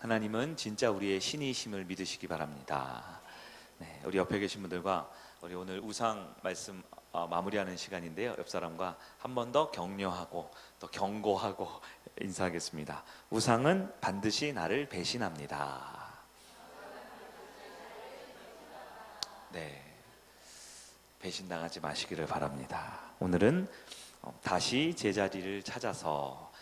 하나님은 진짜 우리의 신이심을 믿으시기 바랍니다. 네, 우리 옆에 계신 분들과 우리 오늘 우상 말씀 마무리하는 시간인데요. 옆 사람과 한 번 더 격려하고 또 경고하고 인사하겠습니다. 우상은 반드시 나를 배신합니다. 네, 배신당하지 마시기를 바랍니다. 오늘은 다시 제자리를 찾아서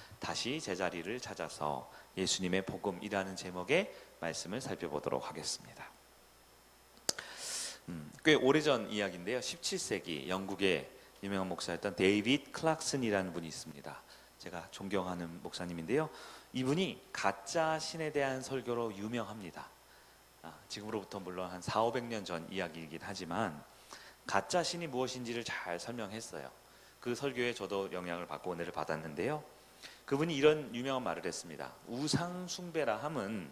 예수님의 복음이라는 제목의 말씀을 살펴보도록 하겠습니다. 꽤 오래전 이야기인데요. 17세기 영국의 유명한 목사였던 데이비드 클락슨이라는 분이 있습니다. 제가 존경하는 목사님인데요. 이분이 가짜 신에 대한 설교로 유명합니다. 지금으로부터 물론 한 400~500년 전 이야기이긴 하지만 가짜 신이 무엇인지를 잘 설명했어요. 그 설교에 저도 영향을 받고 은혜를 받았는데요. 그분이 이런 유명한 말을 했습니다. 우상 숭배라 함은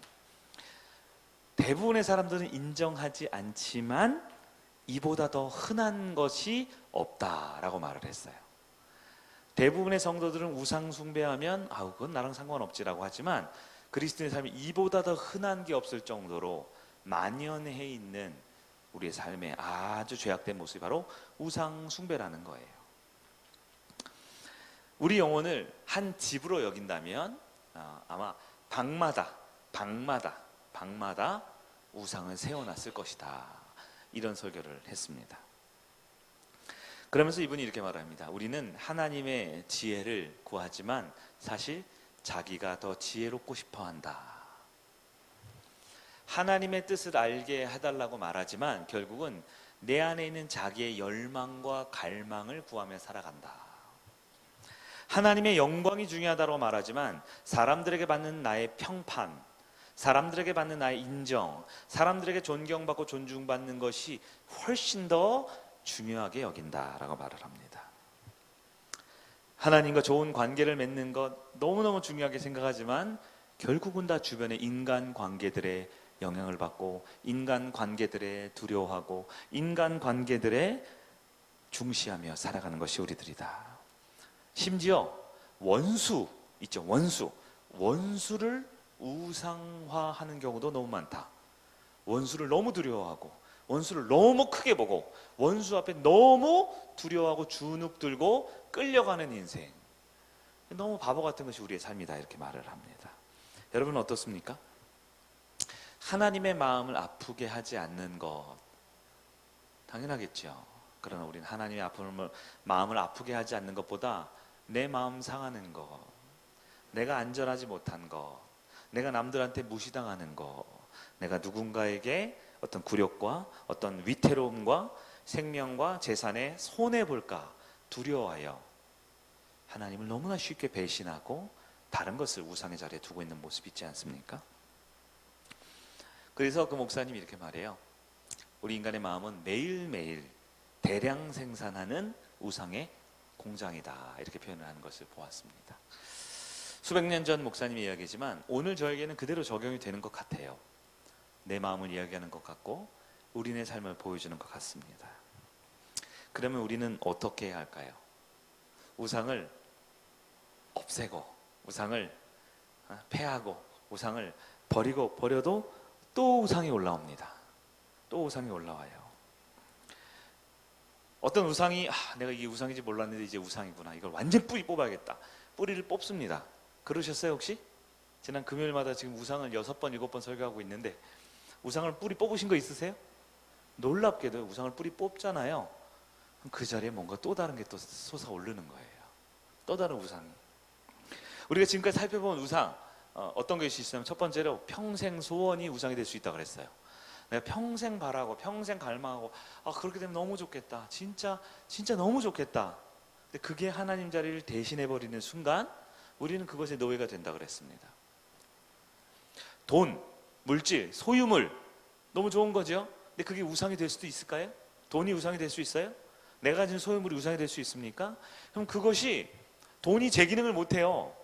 대부분의 사람들은 인정하지 않지만 이보다 더 흔한 것이 없다라고 말을 했어요. 대부분의 성도들은 우상 숭배하면 그건 나랑 상관없지라고 하지만 그리스도인의 삶이 이보다 더 흔한 게 없을 정도로 만연해 있는 우리의 삶의 아주 죄악된 모습이 바로 우상 숭배라는 거예요. 우리 영혼을 한 집으로 여긴다면 아마 방마다 우상을 세워놨을 것이다. 이런 설교를 했습니다. 그러면서 이분이 이렇게 말합니다. 우리는 하나님의 지혜를 구하지만 사실 자기가 더 지혜롭고 싶어한다. 하나님의 뜻을 알게 해달라고 말하지만 결국은 내 안에 있는 자기의 열망과 갈망을 구하며 살아간다. 하나님의 영광이 중요하다고 말하지만 사람들에게 받는 나의 평판, 사람들에게 받는 나의 인정, 사람들에게 존경받고 존중받는 것이 훨씬 더 중요하게 여긴다라고 말을 합니다. 하나님과 좋은 관계를 맺는 것 너무너무 중요하게 생각하지만 결국은 다 주변의 인간 관계들의 영향을 받고 인간 관계들에 두려워하고 인간 관계들에 중시하며 살아가는 것이 우리들이다. 심지어 원수 있죠. 원수를 우상화하는 경우도 너무 많다. 원수를 너무 두려워하고 원수를 너무 크게 보고 원수 앞에 너무 두려워하고 주눅 들고 끌려가는 인생, 너무 바보 같은 것이 우리의 삶이다 이렇게 말을 합니다. 여러분 어떻습니까? 하나님의 마음을 아프게 하지 않는 것 당연하겠죠. 그러나 우리는 하나님의 마음을 아프게 하지 않는 것보다 내 마음 상하는 것, 내가 안전하지 못한 것, 내가 남들한테 무시당하는 것, 내가 누군가에게 어떤 굴욕과 어떤 위태로움과 생명과 재산에 손해볼까 두려워하여 하나님을 너무나 쉽게 배신하고 다른 것을 우상의 자리에 두고 있는 모습이 있지 않습니까? 그래서 그 목사님이 이렇게 말해요. 우리 인간의 마음은 매일매일 대량 생산하는 우상의 공장이다 이렇게 표현을 하는 것을 보았습니다. 수백 년 전 목사님의 이야기지만 오늘 저에게는 그대로 적용이 되는 것 같아요. 내 마음을 이야기하는 것 같고 우리네 삶을 보여주는 것 같습니다. 그러면 우리는 어떻게 해야 할까요? 우상을 없애고 우상을 폐하고 우상을 버려도 또 우상이 올라옵니다. 또 우상이 올라와요. 어떤 우상이 내가 이게 우상인지 몰랐는데 이제 우상이구나. 이걸 완전 뿌리 뽑아야겠다. 뿌리를 뽑습니다. 그러셨어요 혹시? 지난 금요일마다 지금 우상을 6번, 7번 설교하고 있는데 우상을 뿌리 뽑으신 거 있으세요? 놀랍게도 우상을 뿌리 뽑잖아요. 그럼 그 자리에 뭔가 또 다른 게 또 솟아오르는 거예요. 또 다른 우상이. 우리가 지금까지 살펴본 우상 어떤 것이 있으면 첫 번째로 평생 소원이 우상이 될 수 있다고 그랬어요. 내가 평생 바라고 평생 갈망하고 그렇게 되면 너무 좋겠다. 진짜 너무 좋겠다. 근데 그게 하나님 자리를 대신해버리는 순간 우리는 그것의 노예가 된다고 그랬습니다. 돈, 물질, 소유물 너무 좋은 거죠. 근데 그게 우상이 될 수도 있을까요? 돈이 우상이 될 수 있어요? 내가 가진 소유물이 우상이 될 수 있습니까? 그럼 그것이 돈이 제 기능을 못해요.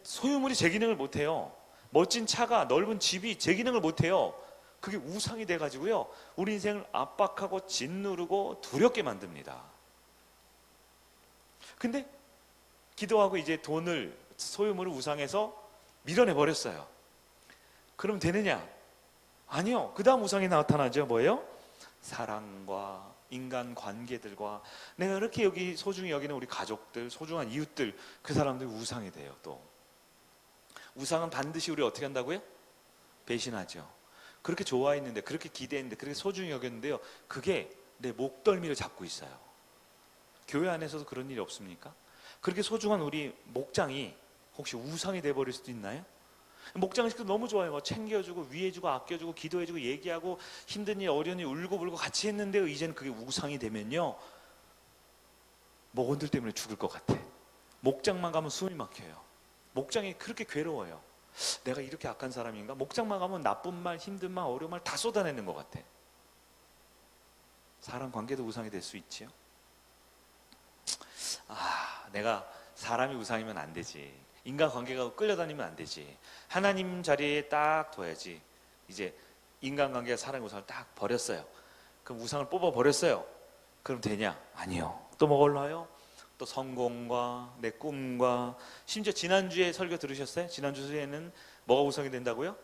소유물이 제 기능을 못해요. 멋진 차가 넓은 집이 제 기능을 못해요. 그게 우상이 돼가지고요 우리 인생을 압박하고 짓누르고 두렵게 만듭니다. 근데 기도하고 이제 돈을 소유물을 우상에서 밀어내버렸어요. 그럼 되느냐? 아니요. 그 다음 우상이 나타나죠. 뭐예요? 사랑과 인간 관계들과 내가 그렇게 여기 소중히 여기는 우리 가족들, 소중한 이웃들, 그 사람들이 우상이 돼요. 또 우상은 반드시 우리 어떻게 한다고요? 배신하죠. 그렇게 좋아했는데, 그렇게 기대했는데, 그렇게 소중히 여겼는데요, 그게 내 목덜미를 잡고 있어요. 교회 안에서도 그런 일이 없습니까? 그렇게 소중한 우리 목장이 혹시 우상이 돼버릴 수도 있나요? 목장식도 너무 좋아요. 뭐 챙겨주고 위해주고 아껴주고 기도해주고 얘기하고 힘든 일 어려운 일 울고 불고 같이 했는데요, 이제는 그게 우상이 되면요, 목원들 때문에 죽을 것 같아. 목장만 가면 숨이 막혀요. 목장이 그렇게 괴로워요. 내가 이렇게 악한 사람인가? 목장만 가면 나쁜 말, 힘든 말, 어려운 말 다 쏟아내는 것 같아. 사람 관계도 우상이 될 수 있지요. 내가 사람이 우상이면 안 되지. 인간관계가 끌려다니면 안 되지. 하나님 자리에 딱 둬야지. 이제 인간관계가 사람의 우상을 딱 버렸어요. 그럼 우상을 뽑아버렸어요. 그럼 되냐? 아니요. 또 뭐가 올라와요? 또 성공과 내 꿈과, 심지어 지난주에 설교 들으셨어요? 지난주에는 뭐가 우상이 된다고요?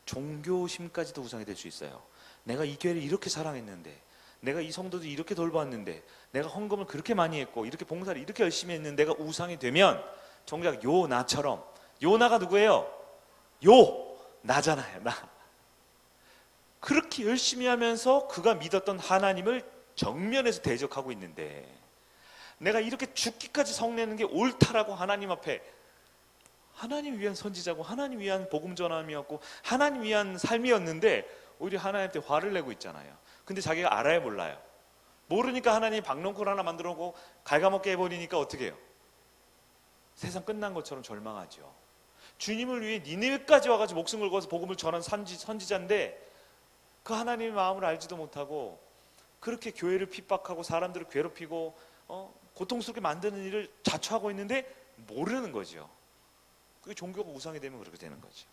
종교심까지도 우상이 될 수 있어요. 내가 이 교회를 이렇게 사랑했는데, 내가 이 성도들 이렇게 돌봤는데, 내가 헌금을 그렇게 많이 했고 이렇게 봉사를 이렇게 열심히 했는데 내가 우상이 되면 정작 요나처럼, 요나가 누구예요? 나잖아요. 나. 그렇게 열심히 하면서 그가 믿었던 하나님을 정면에서 대적하고 있는데, 내가 이렇게 죽기까지 성내는 게 옳다라고 하나님 앞에, 하나님 위한 선지자고 하나님 위한 복음 전함이었고 하나님 위한 삶이었는데 오히려 하나님한테 화를 내고 있잖아요. 근데 자기가 알아요, 몰라요? 모르니까 하나님이 박농쿨 하나 만들어 놓고 갉아먹게 해버리니까 어떻게 해요? 세상 끝난 것처럼 절망하죠. 주님을 위해 니느웨까지 와가지고 목숨을 걸어서 복음을 전한 선지자인데 그 하나님의 마음을 알지도 못하고 그렇게 교회를 핍박하고 사람들을 괴롭히고 고통스럽게 만드는 일을 자초하고 있는데 모르는 거죠. 그게 종교가 우상이 되면 그렇게 되는 거죠.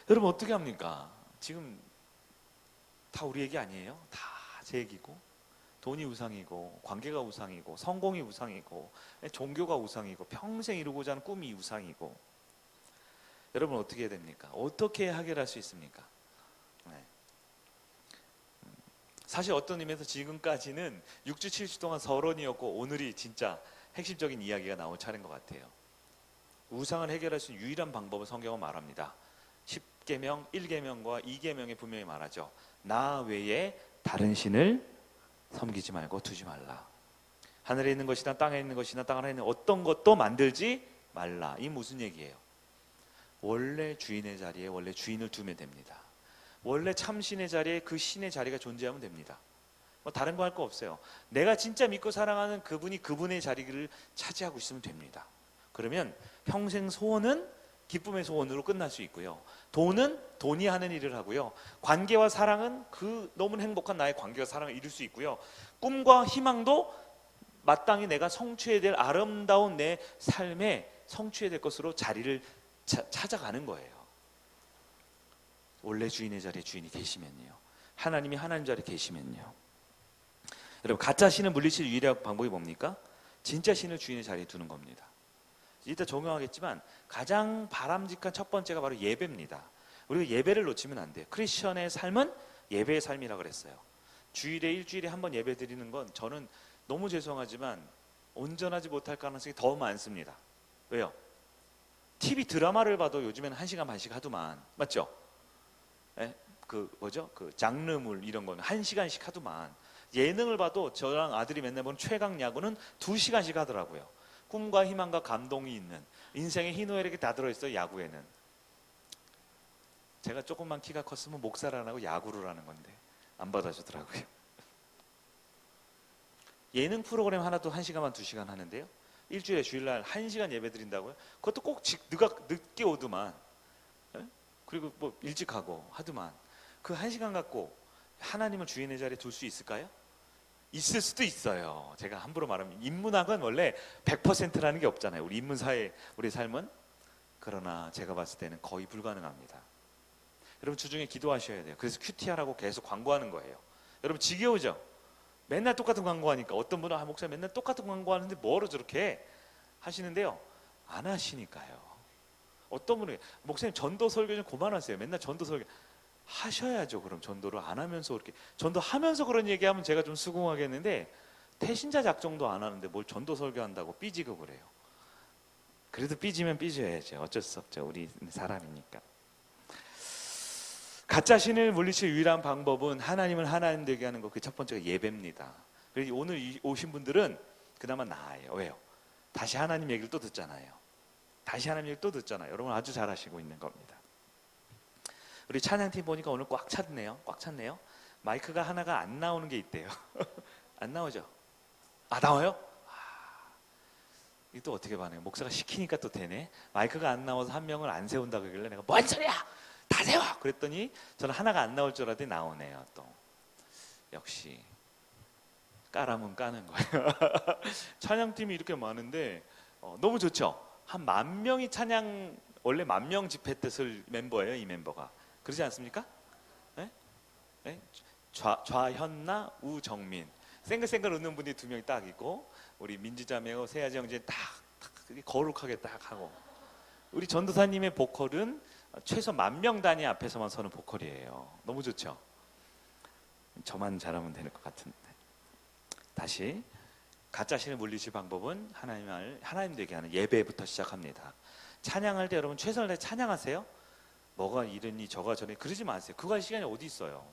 여러분 어떻게 합니까? 지금 다 우리 얘기 아니에요? 다 제 얘기고, 돈이 우상이고 관계가 우상이고 성공이 우상이고 종교가 우상이고 평생 이루고자 하는 꿈이 우상이고, 여러분 어떻게 해야 됩니까? 어떻게 해결할 수 있습니까? 네. 사실 어떤 의미에서 지금까지는 6주 7주 동안 서론이었고 오늘이 진짜 핵심적인 이야기가 나올 차례인 것 같아요. 우상을 해결할 수 있는 유일한 방법을 성경은 말합니다. 10계명, 1계명과 2계명에 분명히 말하죠. 나 외에 다른 신을 섬기지 말고 두지 말라. 하늘에 있는 것이나 땅에 있는 것이나 땅 아래에 있는 어떤 것도 만들지 말라. 이 무슨 얘기예요? 원래 주인의 자리에 원래 주인을 두면 됩니다. 원래 참신의 자리에 그 신의 자리가 존재하면 됩니다. 뭐 다른 거 할 거 없어요. 내가 진짜 믿고 사랑하는 그분이 그분의 자리를 차지하고 있으면 됩니다. 그러면 평생 소원은 기쁨의 소원으로 끝날 수 있고요. 돈은 돈이 하는 일을 하고요. 관계와 사랑은 그 너무 행복한 나의 관계와 사랑을 이룰 수 있고요. 꿈과 희망도 마땅히 내가 성취해야 될 아름다운 내 삶에 성취해야 될 것으로 자리를 찾아가는 거예요. 원래 주인의 자리에 주인이 계시면요. 하나님이 하나님 자리에 계시면요. 여러분 가짜 신을 물리칠 유일한 방법이 뭡니까? 진짜 신을 주인의 자리에 두는 겁니다. 이따 적용하겠지만 가장 바람직한 첫 번째가 바로 예배입니다. 우리가 예배를 놓치면 안 돼요. 크리스천의 삶은 예배의 삶이라고 그랬어요. 주일에 일주일에 한 번 예배 드리는 건 저는 너무 죄송하지만 온전하지 못할 가능성이 더 많습니다. 왜요? TV 드라마를 봐도 요즘에는 1시간 반씩 하더만, 맞죠? 예? 그 장르물 이런 거는 1시간씩 하더만. 예능을 봐도 저랑 아들이 맨날 보는 최강 야구는 2시간씩 하더라고요. 꿈과 희망과 감동이 있는 인생의 희노애락이 다 들어있어요. 야구에는. 제가 조금만 키가 컸으면 목사를 안 하고 야구를 하는 건데 안 받아주더라고요. 예능 프로그램 하나도 1시간만 2시간 하는데요, 일주일에 주일날 1시간 예배 드린다고요? 그것도 꼭 늦게 오더만, 그리고 뭐 일찍 가고 하더만. 그 1시간 갖고 하나님을 주인의 자리에 둘 수 있을까요? 있을 수도 있어요. 제가 함부로 말하면 인문학은 원래 100%라는 게 없잖아요. 우리 인문사회 우리 삶은. 그러나 제가 봤을 때는 거의 불가능합니다. 여러분 주중에 기도하셔야 돼요. 그래서 큐티하라고 계속 광고하는 거예요. 여러분 지겨우죠? 맨날 똑같은 광고하니까. 어떤 분은 목사님 맨날 똑같은 광고하는데 뭐로 저렇게 하시는데요, 안 하시니까요. 어떤 분이 목사님 전도 설교 좀 그만하세요. 맨날 전도 설교 하셔야죠. 그럼 전도를 안 하면서 그렇게 전도하면서 그런 얘기하면 제가 좀 수긍하겠는데 태신자 작정도 안 하는데 뭘 전도 설교한다고 삐지고 그래요. 그래도 삐지면 삐져야죠. 어쩔 수 없죠. 우리 사람이니까. 가짜 신을 물리칠 유일한 방법은 하나님을 하나님 되게 하는 거. 그 첫 번째가 예배입니다. 그래서 오늘 오신 분들은 그나마 나아요. 왜요? 다시 하나님 얘기를 또 듣잖아요. 다시 하나님 얘기를 또 듣잖아요. 여러분 아주 잘하시고 있는 겁니다. 우리 찬양팀 보니까 오늘 꽉 찼네요. 꽉 찼네요. 마이크가 하나가 안 나오는 게 있대요. 안 나오죠? 아, 나와요? 이게 또 어떻게 반응해요? 목사가 시키니까 또 되네. 마이크가 안 나와서 한 명을 안 세운다 그러길래 내가 뭔 소리야! 다 세워! 그랬더니 저는 하나가 안 나올 줄 알았더니 나오네요. 또 역시 까라면 까는 거예요. 찬양팀이 이렇게 많은데 너무 좋죠? 한 10,000명이 찬양, 원래 10,000명 집회 때 쓸 멤버예요. 이 멤버가 그러지 않습니까? 네? 네? 좌현나 우정민 생글생글 웃는 분이 2명이 딱 있고 우리 민지자매하고 세아지 형제 딱 거룩하게 딱 하고 우리 전도사님의 보컬은 최소 10,000명 단위 앞에서만 서는 보컬이에요. 너무 좋죠? 저만 잘하면 되는 것 같은데. 다시 가짜 신을 물리칠 방법은 하나님 되게 하는 예배부터 시작합니다. 찬양할 때 여러분 최선을 다해 찬양하세요. 뭐가 이러니 저가 저러니 그러지 마세요. 그거 할 시간이 어디 있어요?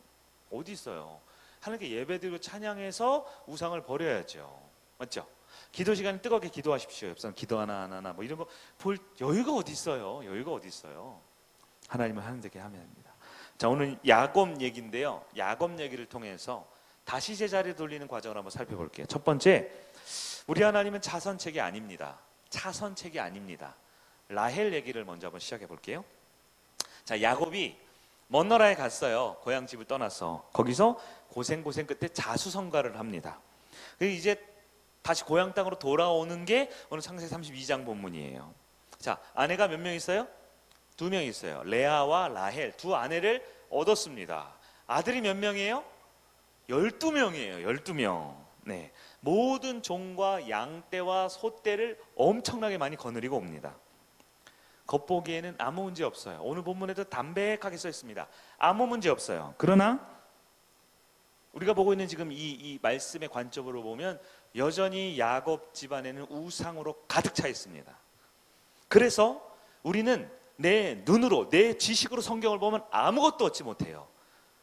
어디 있어요? 하나님께 예배드리고 찬양해서 우상을 버려야죠. 맞죠? 기도 시간에 뜨겁게 기도하십시오. 옆 사람 기도 하나 뭐 이런 거 볼 여유가 어디 있어요? 여유가 어디 있어요? 하나님을 하나님 되게 하면 됩니다. 자, 오늘 야곱 얘기인데요. 야곱 얘기를 통해서 다시 제자리에 돌리는 과정을 한번 살펴볼게요. 첫 번째, 우리 하나님은 차선책이 아닙니다. 차선책이 아닙니다. 라헬 얘기를 먼저 한번 시작해 볼게요. 자, 야곱이 먼 나라에 갔어요. 고향 집을 떠나서. 거기서 고생 끝에 자수성가를 합니다. 그리고 이제 다시 고향 땅으로 돌아오는 게 오늘 창세기 32장 본문이에요. 자, 아내가 몇 명 있어요? 2명 있어요. 레아와 라헬 두 아내를 얻었습니다. 아들이 몇 명이에요? 12명이에요. 12명. 네. 모든 종과 양떼와 소떼를 엄청나게 많이 거느리고 옵니다. 겉보기에는 아무 문제 없어요. 오늘 본문에도 담백하게 써 있습니다. 아무 문제 없어요. 그러나 우리가 보고 있는 지금 이 말씀의 관점으로 보면 여전히 야곱 집안에는 우상으로 가득 차 있습니다. 그래서 우리는 내 눈으로 내 지식으로 성경을 보면 아무것도 얻지 못해요.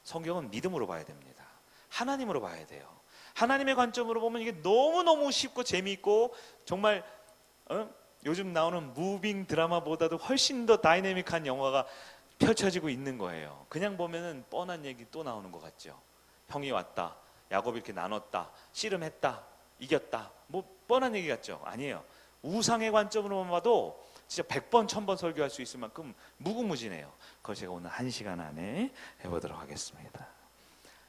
성경은 믿음으로 봐야 됩니다. 하나님으로 봐야 돼요. 하나님의 관점으로 보면 이게 너무너무 쉽고 재미있고 정말 요즘 나오는 무빙 드라마보다도 훨씬 더 다이내믹한 영화가 펼쳐지고 있는 거예요. 그냥 보면은 뻔한 얘기 또 나오는 것 같죠. 형이 왔다, 야곱이 이렇게 나눴다, 씨름했다, 이겼다, 뭐 뻔한 얘기 같죠? 아니에요. 우상의 관점으로만 봐도 진짜 100번 1000번 설교할 수 있을 만큼 무궁무진해요. 그걸 제가 오늘 1시간 안에 해보도록 하겠습니다.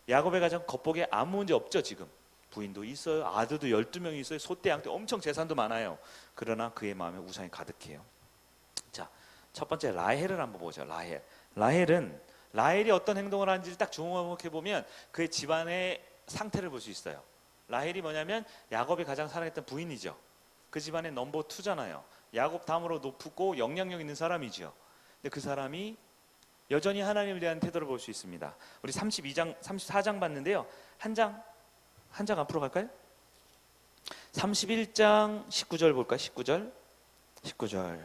야곱의 가정 겉보기에 아무 문제 없죠. 지금 부인도 있어요, 아들도 12명이 있어요, 소떼 양떼 엄청 재산도 많아요. 그러나 그의 마음에 우상이 가득해요. 자, 첫 번째 라헬을 한번 보죠. 라헬이 어떤 행동을 하는지 딱 주목해 보면 그의 집안의 상태를 볼 수 있어요. 라헬이 뭐냐면 야곱이 가장 사랑했던 부인이죠. 그 집안의 넘버 2잖아요. 야곱 다음으로 높고 영향력 있는 사람이죠. 근데 그 사람이 여전히 하나님에 대한 태도를 볼 수 있습니다. 우리 32장, 34장 봤는데요. 한 장 앞으로 갈까요? 31장 19절 볼까요? 19절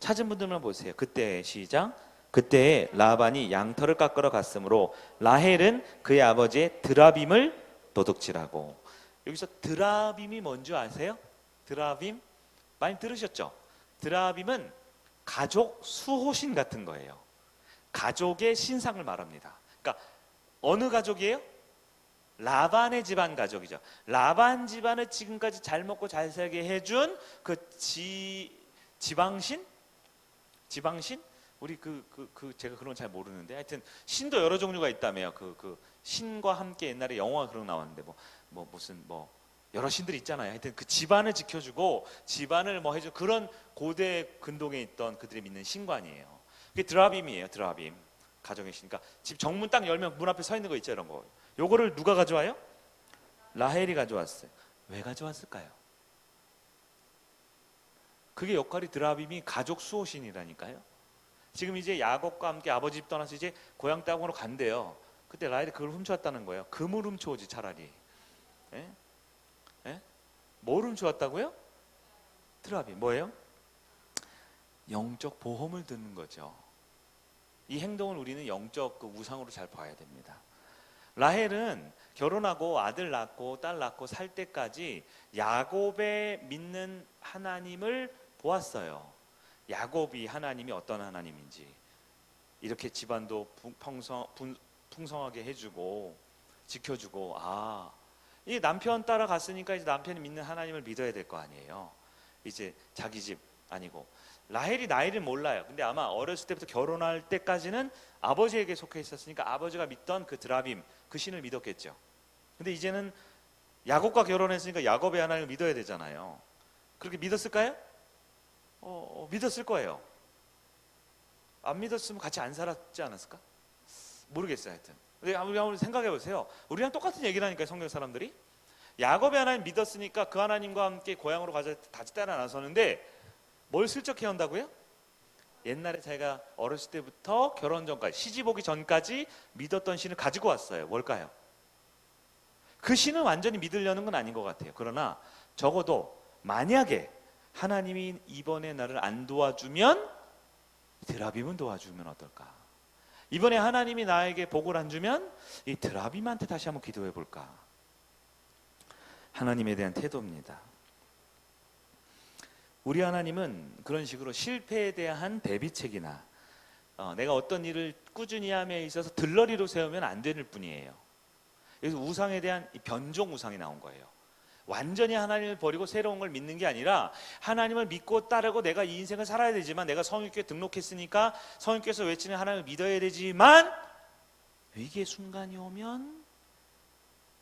찾은 분들만 보세요. 그때 시작. 그때 라반이 양털을 깎으러 갔으므로 라헬은 그의 아버지의 드라빔을 도둑질하고. 여기서 드라빔이 뭔지 아세요? 드라빔 많이 들으셨죠? 드라빔은 가족 수호신 같은 거예요. 가족의 신상을 말합니다. 그러니까 어느 가족이에요? 라반의 집안 가족이죠. 라반 집안을 지금까지 잘 먹고 잘 살게 해준 그 지방신? 우리 제가 그런 건 잘 모르는데 하여튼 신도 여러 종류가 있다며요. 그 신과 함께 옛날에 영화 그런 거 나왔는데 무슨 여러 신들이 있잖아요. 하여튼 그 집안을 지켜주고 집안을 해준 그런 고대 근동에 있던 그들이 믿는 신관이에요. 그게 드라빔이에요. 드라빔. 가정의 신. 그러니까 집 정문 딱 열면 문 앞에 서 있는 거 있죠. 이런 거. 요거를 누가 가져와요? 라헬이 가져왔어요. 왜 가져왔을까요? 그게 역할이 드라빔이 가족 수호신이라니까요. 지금 이제 야곱과 함께 아버지 집 떠나서 이제 고향 땅으로 간대요. 그때 라헬이 그걸 훔쳐왔다는 거예요. 금을 훔쳐오지 차라리. 예? 예? 뭘 훔쳐왔다고요? 드라빔 뭐예요? 영적 보험을 드는 거죠. 이 행동을 우리는 영적 그 우상으로 잘 봐야 됩니다. 라헬은 결혼하고 아들 낳고 딸 낳고 살 때까지 야곱의 믿는 하나님을 보았어요. 야곱이 하나님이 어떤 하나님인지, 이렇게 집안도 풍성하게 해주고 지켜주고, 이 남편 따라갔으니까 이제 남편이 믿는 하나님을 믿어야 될 거 아니에요. 이제 자기 집 아니고. 라헬이 나이를 몰라요. 근데 아마 어렸을 때부터 결혼할 때까지는 아버지에게 속해 있었으니까 아버지가 믿던 그 드라빔, 그 신을 믿었겠죠. 근데 이제는 야곱과 결혼했으니까 야곱의 하나님을 믿어야 되잖아요. 그렇게 믿었을까요? 믿었을 거예요. 안 믿었으면 같이 안 살았지 않았을까? 모르겠어요. 하여튼 근데 한번 생각해 보세요. 우리랑 똑같은 얘기를 하니까요, 성경 사람들이. 야곱의 하나님 믿었으니까 그 하나님과 함께 고향으로 가자 다시 따라 나서는데 뭘 슬쩍 해온다고요? 옛날에 자기가 어렸을 때부터 결혼 전까지, 시집 오기 전까지 믿었던 신을 가지고 왔어요. 뭘까요? 그 신을 완전히 믿으려는 건 아닌 것 같아요. 그러나 적어도 만약에 하나님이 이번에 나를 안 도와주면 드라빔은 도와주면 어떨까? 이번에 하나님이 나에게 복을 안 주면 이 드라빔한테 다시 한번 기도해 볼까? 하나님에 대한 태도입니다. 우리 하나님은 그런 식으로 실패에 대한 대비책이나 내가 어떤 일을 꾸준히 함에 있어서 들러리로 세우면 안 되는 뿐이에요. 그래서 우상에 대한 변종 우상이 나온 거예요. 완전히 하나님을 버리고 새로운 걸 믿는 게 아니라 하나님을 믿고 따르고 내가 이 인생을 살아야 되지만, 내가 성육교에 등록했으니까 성육교에서 외치는 하나님을 믿어야 되지만, 위기의 순간이 오면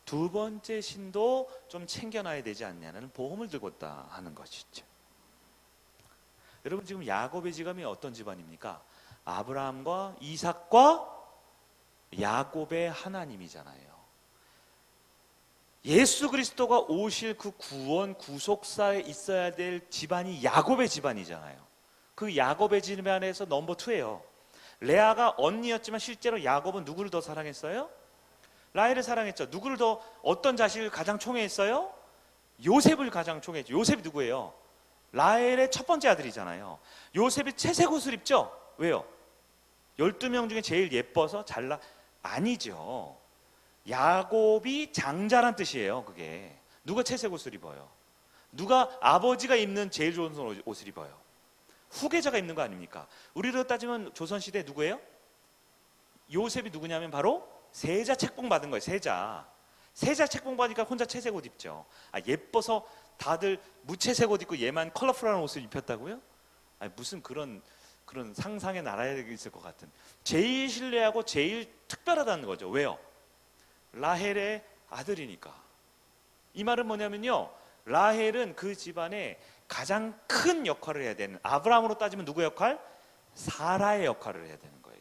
두 번째 신도 좀 챙겨놔야 되지 않냐는 보험을 들고 있다 하는 것이죠. 여러분, 지금 야곱의 지금이 어떤 집안입니까? 아브라함과 이삭과 야곱의 하나님이잖아요. 예수 그리스도가 오실 그 구원 구속사에 있어야 될 집안이 야곱의 집안이잖아요. 그 야곱의 집안에서 넘버 2예요. 레아가 언니였지만 실제로 야곱은 누구를 더 사랑했어요? 라헬을 사랑했죠. 누구를 더, 어떤 자식을 가장 총애했어요? 요셉을 가장 총애했죠. 요셉이 누구예요? 라헬의 첫 번째 아들이잖아요. 요셉이 채색 옷을 입죠. 왜요? 12명 중에 제일 예뻐서 잘나? 아니죠. 야곱이 장자란 뜻이에요. 그게 누가 채색 옷을 입어요? 누가 아버지가 입는 제일 좋은 옷을 입어요? 후계자가 입는 거 아닙니까? 우리로 따지면 조선시대 누구예요? 요셉이 누구냐면 바로 세자 책봉 받은 거예요. 세자 책봉 받으니까 혼자 채색 옷 입죠. 예뻐서 다들 무채색 옷 입고 얘만 컬러풀한 옷을 입혔다고요? 무슨 그런 상상의 나라에 있을 것 같은. 제일 신뢰하고 제일 특별하다는 거죠. 왜요? 라헬의 아들이니까. 이 말은 뭐냐면요, 라헬은 그 집안에 가장 큰 역할을 해야 되는, 아브라함으로 따지면 누구 역할? 사라의 역할을 해야 되는 거예요.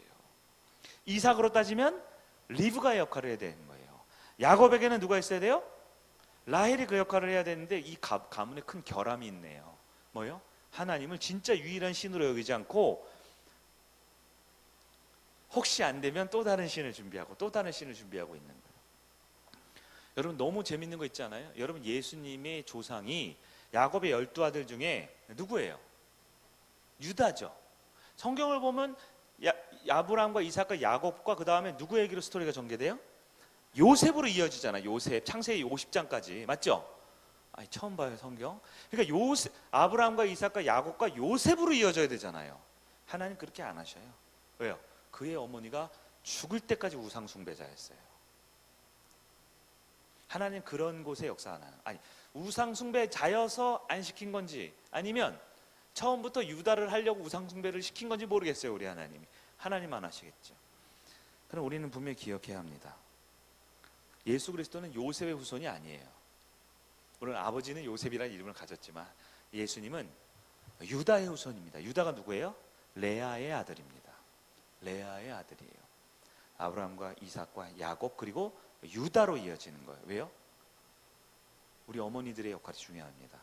이삭으로 따지면 리브가의 역할을 해야 되는 거예요. 야곱에게는 누가 있어야 돼요? 라헬이 그 역할을 해야 되는데, 이 가문에 큰 결함이 있네요. 뭐요? 하나님을 진짜 유일한 신으로 여기지 않고 혹시 안 되면 또 다른 신을 준비하고 또 다른 신을 준비하고 있는 거예요. 여러분, 너무 재밌는 거 있지 않아요? 여러분, 예수님의 조상이 야곱의 12아들 중에 누구예요? 유다죠. 성경을 보면 아브라함과 이삭과 야곱과 그 다음에 누구 얘기로 스토리가 전개돼요? 요셉으로 이어지잖아요. 요셉, 창세기 50장까지. 맞죠? 처음 봐요, 성경. 그러니까 아브라함과 이삭과 야곱과 요셉으로 이어져야 되잖아요. 하나님 그렇게 안 하셔요. 왜요? 그의 어머니가 죽을 때까지 우상 숭배자였어요. 하나님 그런 곳에 역사하나요? 우상 숭배자여서 안 시킨 건지, 아니면 처음부터 유다를 하려고 우상 숭배를 시킨 건지 모르겠어요. 우리 하나님만 아시겠죠. 그럼 우리는 분명히 기억해야 합니다. 예수 그리스도는 요셉의 후손이 아니에요. 물론 아버지는 요셉이라는 이름을 가졌지만 예수님은 유다의 후손입니다. 유다가 누구예요? 레아의 아들입니다. 레아의 아들이에요. 아브라함과 이삭과 야곱, 그리고 유다로 이어지는 거예요. 왜요? 우리 어머니들의 역할이 중요합니다.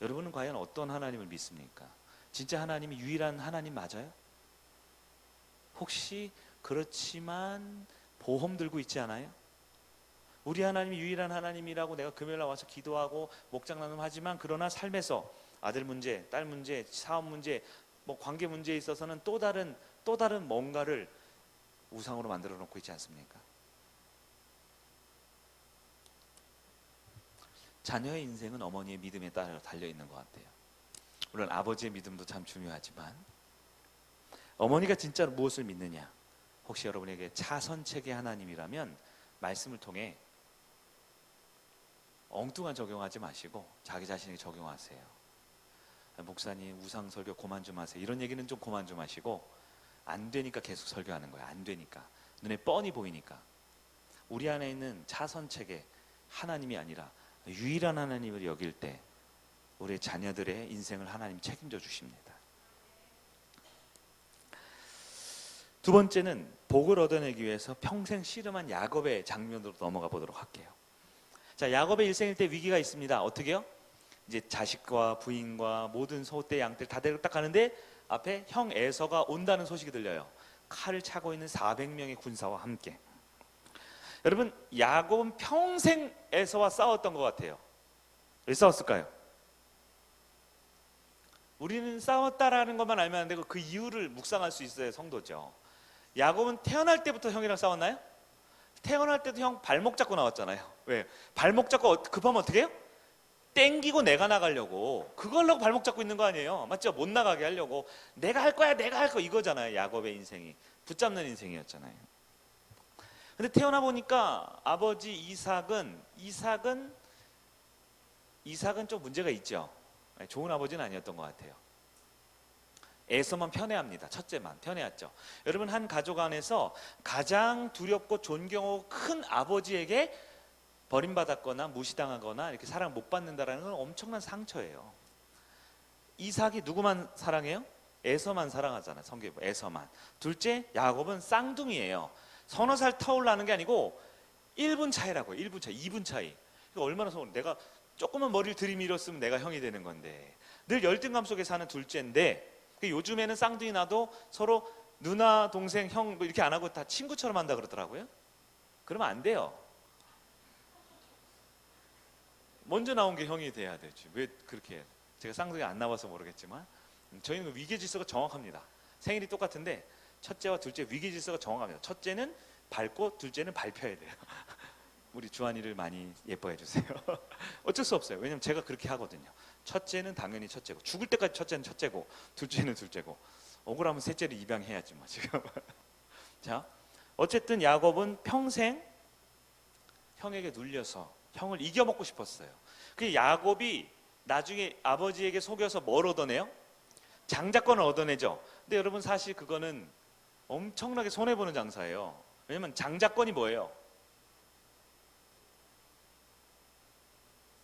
여러분은 과연 어떤 하나님을 믿습니까? 진짜 하나님이 유일한 하나님 맞아요? 혹시 그렇지만 보험 들고 있지 않아요? 우리 하나님이 유일한 하나님이라고 내가 금요일 날 와서 기도하고 목장 나눔하지만 그러나 삶에서 아들 문제, 딸 문제, 사업 문제, 뭐 관계 문제에 있어서는 또 다른 뭔가를 우상으로 만들어 놓고 있지 않습니까? 자녀의 인생은 어머니의 믿음에 따라 달려 있는 것 같아요. 물론 아버지의 믿음도 참 중요하지만 어머니가 진짜로 무엇을 믿느냐? 혹시 여러분에게 차선책의 하나님이라면 말씀을 통해 엉뚱한 적용하지 마시고 자기 자신에게 적용하세요. 목사님 우상 설교 그만 좀 하세요. 이런 얘기는 좀 그만 좀 하시고, 안 되니까 계속 설교하는 거예요. 안 되니까, 눈에 뻔히 보이니까. 우리 안에 있는 차선책의 하나님이 아니라 유일한 하나님을 여길 때 우리의 자녀들의 인생을 하나님 책임져 주십니다. 두 번째는 복을 얻어내기 위해서 평생 씨름한 야곱의 장면으로 넘어가 보도록 할게요. 자, 야곱의 일생일 때 위기가 있습니다. 어떻게요? 이제 자식과 부인과 모든 소떼 양떼 다 데리고 딱 가는데 앞에 형 에서가 온다는 소식이 들려요. 칼을 차고 있는 400명의 군사와 함께. 여러분, 야곱은 평생 에서와 싸웠던 것 같아요. 왜 싸웠을까요? 우리는 싸웠다라는 것만 알면 안 되고 그 이유를 묵상할 수 있어야 성도죠. 야곱은 태어날 때부터 형이랑 싸웠나요? 태어날 때도 형 발목 잡고 나왔잖아요. 왜? 발목 잡고 급하면 어떻게 해요? 땡기고 내가 나가려고, 그걸로 발목 잡고 있는 거 아니에요? 맞죠? 못 나가게 하려고 내가 할 거야 내가 할 거 이거잖아요. 야곱의 인생이 붙잡는 인생이었잖아요. 근데 태어나 보니까 아버지 이삭은 좀 문제가 있죠. 좋은 아버지는 아니었던 것 같아요. 에서만 편애합니다. 첫째만 편애했죠. 여러분, 한 가족 안에서 가장 두렵고 존경하고 큰 아버지에게 버림받았거나 무시당하거나 이렇게 사랑 못 받는다라는 건 엄청난 상처예요. 이삭이 누구만 사랑해요? 에서만 사랑하잖아요. 성경에 에서만. 둘째, 야곱은 쌍둥이에요. 서너 살 터울 나는 게 아니고 1분 차이라고요. 1분 차이, 2분 차이. 그러니까 얼마나 서운해. 내가 조금만 머리를 들이밀었으면 내가 형이 되는 건데, 늘 열등감 속에 사는 둘째인데, 요즘에는 쌍둥이 나도 서로 누나, 동생, 형 뭐 이렇게 안 하고 다 친구처럼 한다 그러더라고요. 그러면 안 돼요. 먼저 나온 게 형이 돼야 되지. 왜 그렇게 해요? 제가 쌍둥이 안 나와서 모르겠지만 저희는 위계 질서가 정확합니다. 생일이 똑같은데 첫째와 둘째 위계 질서가 정확합니다. 첫째는 밟고 둘째는 밟혀야 돼요. 우리 주한이를 많이 예뻐해 주세요. 어쩔 수 없어요. 왜냐면 제가 그렇게 하거든요. 첫째는 당연히 첫째고, 죽을 때까지 첫째는 첫째고, 둘째는 둘째고, 억울하면 셋째를 입양해야지 뭐 지금. 자, 어쨌든 야곱은 평생 형에게 눌려서 형을 이겨먹고 싶었어요. 그 야곱이 나중에 아버지에게 속여서 뭘 얻어내요? 장자권을 얻어내죠. 근데 여러분, 사실 그거는 엄청나게 손해보는 장사예요. 왜냐면 장자권이 뭐예요?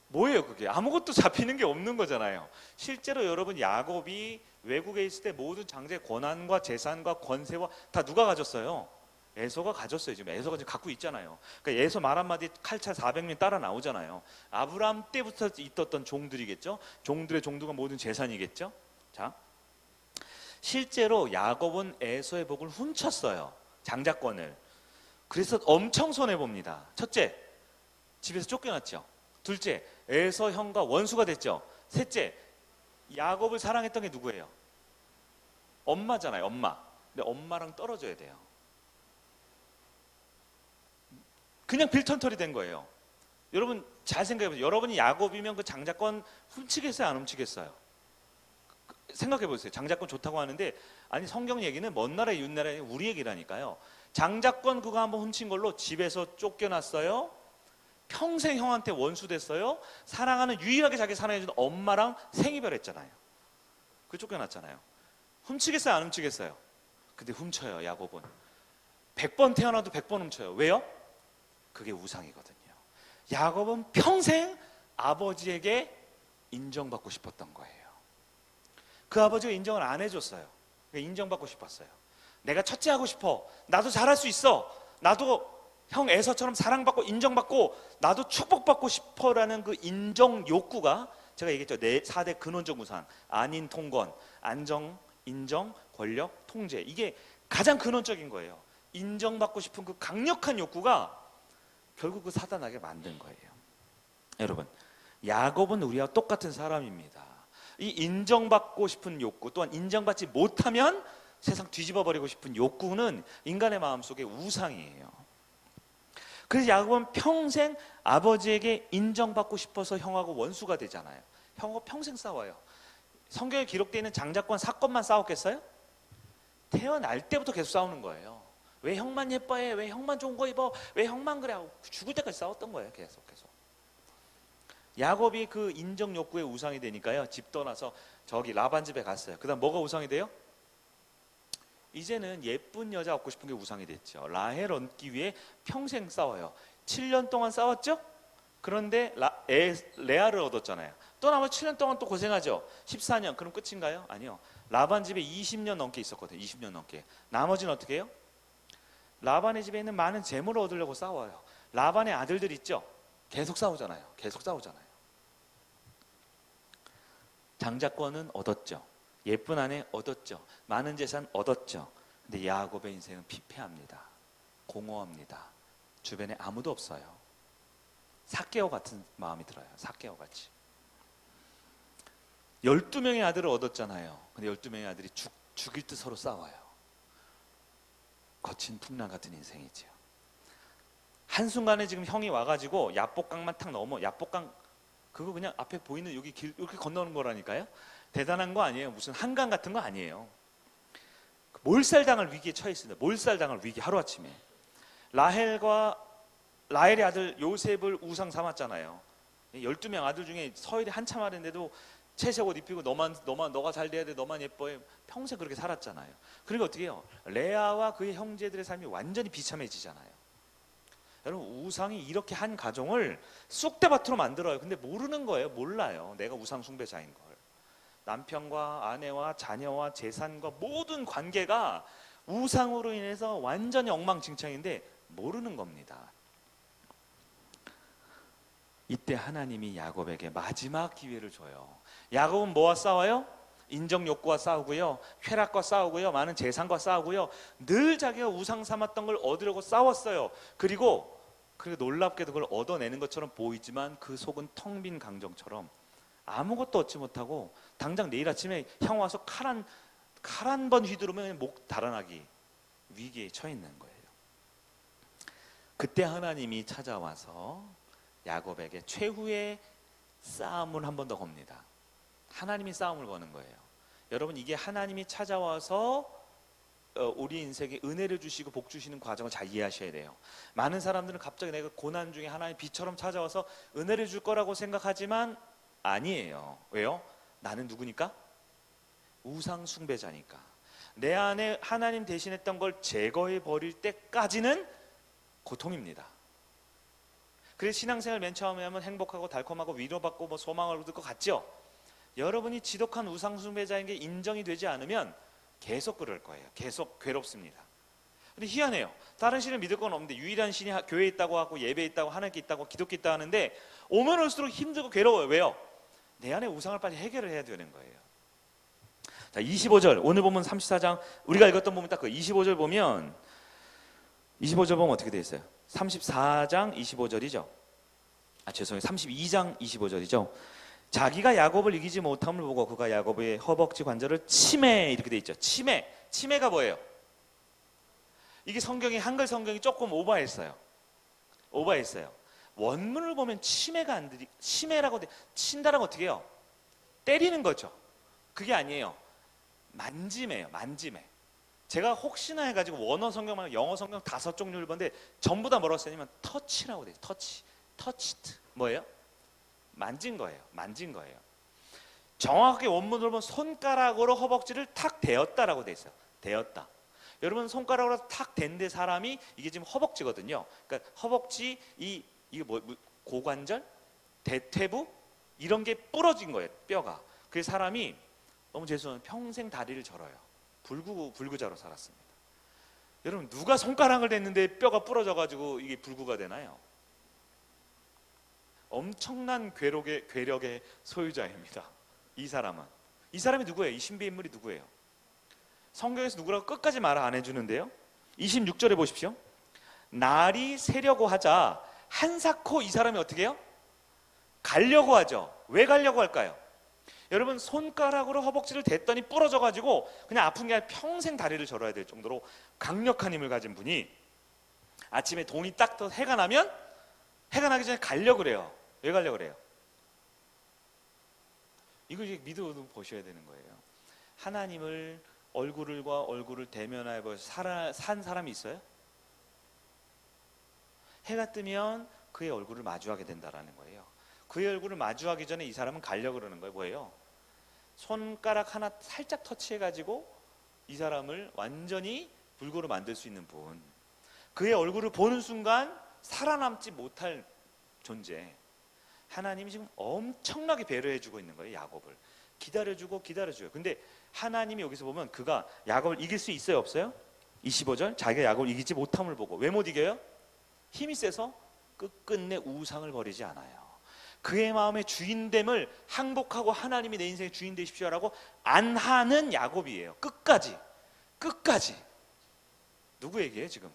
뭐예요 그게? 아무것도 잡히는 게 없는 거잖아요. 실제로 여러분, 야곱이 외국에 있을 때 모든 장자의 권한과 재산과 권세와 다 누가 가졌어요? 에서가 가졌어요. 지금 에서가 지금 갖고 있잖아요. 그러니까 에서 말 한마디 칼차 400명 따라 나오잖아요. 아브라함 때부터 있었던 종들이겠죠. 종들의 종두가 모든 재산이겠죠. 자, 실제로 야곱은 에서의 복을 훔쳤어요. 장자권을. 그래서 엄청 손해봅니다. 첫째, 집에서 쫓겨났죠. 둘째, 에서 형과 원수가 됐죠. 셋째, 야곱을 사랑했던 게 누구예요? 엄마잖아요. 엄마. 근데 엄마랑 떨어져야 돼요. 그냥 빌턴털이 된 거예요. 여러분 잘 생각해보세요. 여러분이 야곱이면 그 장자권 훔치겠어요? 안 훔치겠어요? 생각해보세요. 장자권 좋다고 하는데, 아니 성경 얘기는 먼 나라의 윤 나라의 우리 얘기라니까요. 장자권 그거 한번 훔친 걸로 집에서 쫓겨났어요. 평생 형한테 원수 됐어요. 사랑하는, 유일하게 자기 사랑해준 엄마랑 생이별했잖아요. 그 쫓겨났잖아요. 훔치겠어요? 안 훔치겠어요? 근데 훔쳐요. 야곱은 100번 태어나도 100번 훔쳐요. 왜요? 그게 우상이거든요. 야곱은 평생 아버지에게 인정받고 싶었던 거예요. 그 아버지가 인정을 안 해줬어요. 인정받고 싶었어요. 내가 첫째 하고 싶어. 나도 잘할 수 있어. 나도 형 에서처럼 사랑받고 인정받고 나도 축복받고 싶어라는 그 인정 욕구가 제가 얘기했죠. 4대 근원적 우상. 안인, 통건, 안정, 인정, 권력, 통제. 이게 가장 근원적인 거예요. 인정받고 싶은 그 강력한 욕구가 결국 그 사단하게 만든 거예요. 여러분, 야곱은 우리와 똑같은 사람입니다. 이 인정받고 싶은 욕구, 또한 인정받지 못하면 세상 뒤집어 버리고 싶은 욕구는 인간의 마음속에 우상이에요. 그래서 야곱은 평생 아버지에게 인정받고 싶어서 형하고 원수가 되잖아요. 형하고 평생 싸워요. 성경에 기록되어 있는 장자권 사건만 싸웠겠어요? 태어날 때부터 계속 싸우는 거예요. 왜 형만 예뻐해? 왜 형만 좋은 거 입어? 왜 형만 그래? 하고 죽을 때까지 싸웠던 거예요. 계속. 야곱이 그 인정 욕구의 우상이 되니까요, 집 떠나서 저기 라반 집에 갔어요. 그 다음 뭐가 우상이 돼요? 이제는 예쁜 여자 얻고 싶은 게 우상이 됐죠. 라헬 얻기 위해 평생 싸워요. 7년 동안 싸웠죠? 그런데 레아를 얻었잖아요. 또 나머지 7년 동안 또 고생하죠. 14년. 그럼 끝인가요? 아니요. 라반 집에 20년 넘게 있었거든요. 20년 넘게. 나머지는 어떻게 해요? 라반의 집에 있는 많은 재물을 얻으려고 싸워요. 라반의 아들들 있죠? 계속 싸우잖아요. 장자권은 얻었죠. 예쁜 아내 얻었죠. 많은 재산 얻었죠. 근데 야곱의 인생은 피폐합니다. 공허합니다. 주변에 아무도 없어요. 삭개오 같은 마음이 들어요. 삭개오 같이. 12명의 아들을 얻었잖아요. 근데 12명의 아들이 죽일 듯 서로 싸워요. 거친 풍랑 같은 인생이죠. 한순간에 지금 형이 와가지고 야복강만 탁 넘어. 야복강 그거 그냥 앞에 보이는 여기 길 이렇게 건너는 거라니까요. 대단한 거 아니에요. 무슨 한강 같은 거 아니에요. 몰살당할 위기에 처해 있습니다. 몰살당할 위기, 하루아침에. 라헬의 아들 요셉을 우상 삼았잖아요. 12명 아들 중에 서열이 한참 아래인데도 채색 옷 입히고 너가 잘 돼야 돼, 너만 예뻐해. 평생 그렇게 살았잖아요. 그리고 어떻게 해요? 레아와 그의 형제들의 삶이 완전히 비참해지잖아요. 여러분, 우상이 이렇게 한 가정을 쑥대밭으로 만들어요. 근데 모르는 거예요. 몰라요. 내가 우상 숭배자인 걸. 남편과 아내와 자녀와 재산과 모든 관계가 우상으로 인해서 완전히 엉망진창인데 모르는 겁니다. 이때 하나님이 야곱에게 마지막 기회를 줘요. 야곱은 뭐와 싸워요? 인정 욕구와 싸우고요, 쾌락과 싸우고요, 많은 재산과 싸우고요, 늘 자기가 우상 삼았던 걸 얻으려고 싸웠어요. 그리고 놀랍게도 그걸 얻어내는 것처럼 보이지만 그 속은 텅 빈 강정처럼 아무것도 얻지 못하고 당장 내일 아침에 형 와서 칼 한 번 휘두르면 목 달아나기 위기에 처해 있는 거예요. 그때 하나님이 찾아와서 야곱에게 최후의 싸움을 한 번 더 겁니다. 하나님이 싸움을 거는 거예요. 여러분, 이게 하나님이 찾아와서 우리 인생에 은혜를 주시고 복 주시는 과정을 잘 이해하셔야 돼요. 많은 사람들은 갑자기 내가 고난 중에 하나님 비처럼 찾아와서 은혜를 줄 거라고 생각하지만 아니에요. 왜요? 나는 누구니까? 우상 숭배자니까. 내 안에 하나님 대신했던 걸 제거해 버릴 때까지는 고통입니다. 그래서 신앙생활 맨 처음에 하면 행복하고 달콤하고 위로받고 소망을 얻을 것 같죠? 여러분이 지독한 우상 숭배자인 게 인정이 되지 않으면 계속 그럴 거예요. 계속 괴롭습니다. 근데 희한해요. 다른 신을 믿을 건 없는데 유일한 신이 교회에 있다고 하고 예배에 있다고 하나님께 있다고 기독교 있다고 하는데 오면 올수록 힘들고 괴로워요. 왜요? 내 안에 우상을 빨리 해결을 해야 되는 거예요. 자, 25절 오늘 보면 34장 우리가 읽었던 부분 딱 그 25절 보면 어떻게 되어 있어요? 34장 25절이죠. 죄송해요. 32장 25절이죠. 자기가 야곱을 이기지 못함을 보고 그가 야곱의 허벅지 관절을 치매 이렇게 돼 있죠. 치매가 뭐예요? 이게 한글 성경이 조금 오버했어요. 원문을 보면 치매라고 친다라고 어떻게 해요? 때리는 거죠. 그게 아니에요. 만짐이에요. 제가 혹시나 해가지고 원어 성경 말고 영어 성경 5종류를 봤는데 전부 다 뭐라고 쓰냐면 터치라고 돼 있어요. 터치드 뭐예요? 만진 거예요. 정확하게 원문으로 보면 손가락으로 허벅지를 탁 대었다라고 돼 있어요. 대었다. 여러분, 손가락으로 탁 댄 사람이 이게 지금 허벅지거든요. 그러니까 허벅지 이게 고관절, 대퇴부 이런 게 부러진 거예요. 뼈가. 그 사람이 너무 죄송해요. 평생 다리를 절어요. 불구자로 살았습니다. 여러분, 누가 손가락을 댔는데 뼈가 부러져가지고 이게 불구가 되나요? 엄청난 괴력의 소유자입니다. 이 사람이 누구예요? 이 신비 인물이 누구예요? 성경에서 누구라고 끝까지 말 안 해주는데요, 26절에 보십시오. 날이 새려고 하자 한사코 이 사람이 어떻게 해요? 가려고 하죠. 왜 가려고 할까요? 여러분, 손가락으로 허벅지를 댔더니 부러져 가지고 그냥 아픈 게 아니라 평생 다리를 절어야 될 정도로 강력한 힘을 가진 분이 아침에 돈이 딱 떠 해가 나면, 해가 나기 전에 가려고 그래요. 왜 가려고 그래요? 이거 이제 믿어 보셔야 되는 거예요. 하나님을 얼굴과 얼굴을 대면하여 산 사람이 있어요? 해가 뜨면 그의 얼굴을 마주하게 된다라는 거예요. 그의 얼굴을 마주하기 전에 이 사람은 가려고 그러는 거예요. 뭐예요? 손가락 하나 살짝 터치해가지고 이 사람을 완전히 불구로 만들 수 있는 분, 그의 얼굴을 보는 순간 살아남지 못할 존재, 하나님이 지금 엄청나게 배려해주고 있는 거예요. 야곱을 기다려주고 기다려줘요. 근데 하나님이 여기서 보면 그가 야곱을 이길 수 있어요, 없어요? 25절, 자기가 야곱을 이기지 못함을 보고, 왜 못 이겨요? 힘이 세서 끝끝내 우상을 버리지 않아요. 그의 마음의 주인됨을 항복하고 하나님이 내 인생의 주인 되십시오라고 안 하는 야곱이에요. 끝까지. 누구 얘기예요 지금?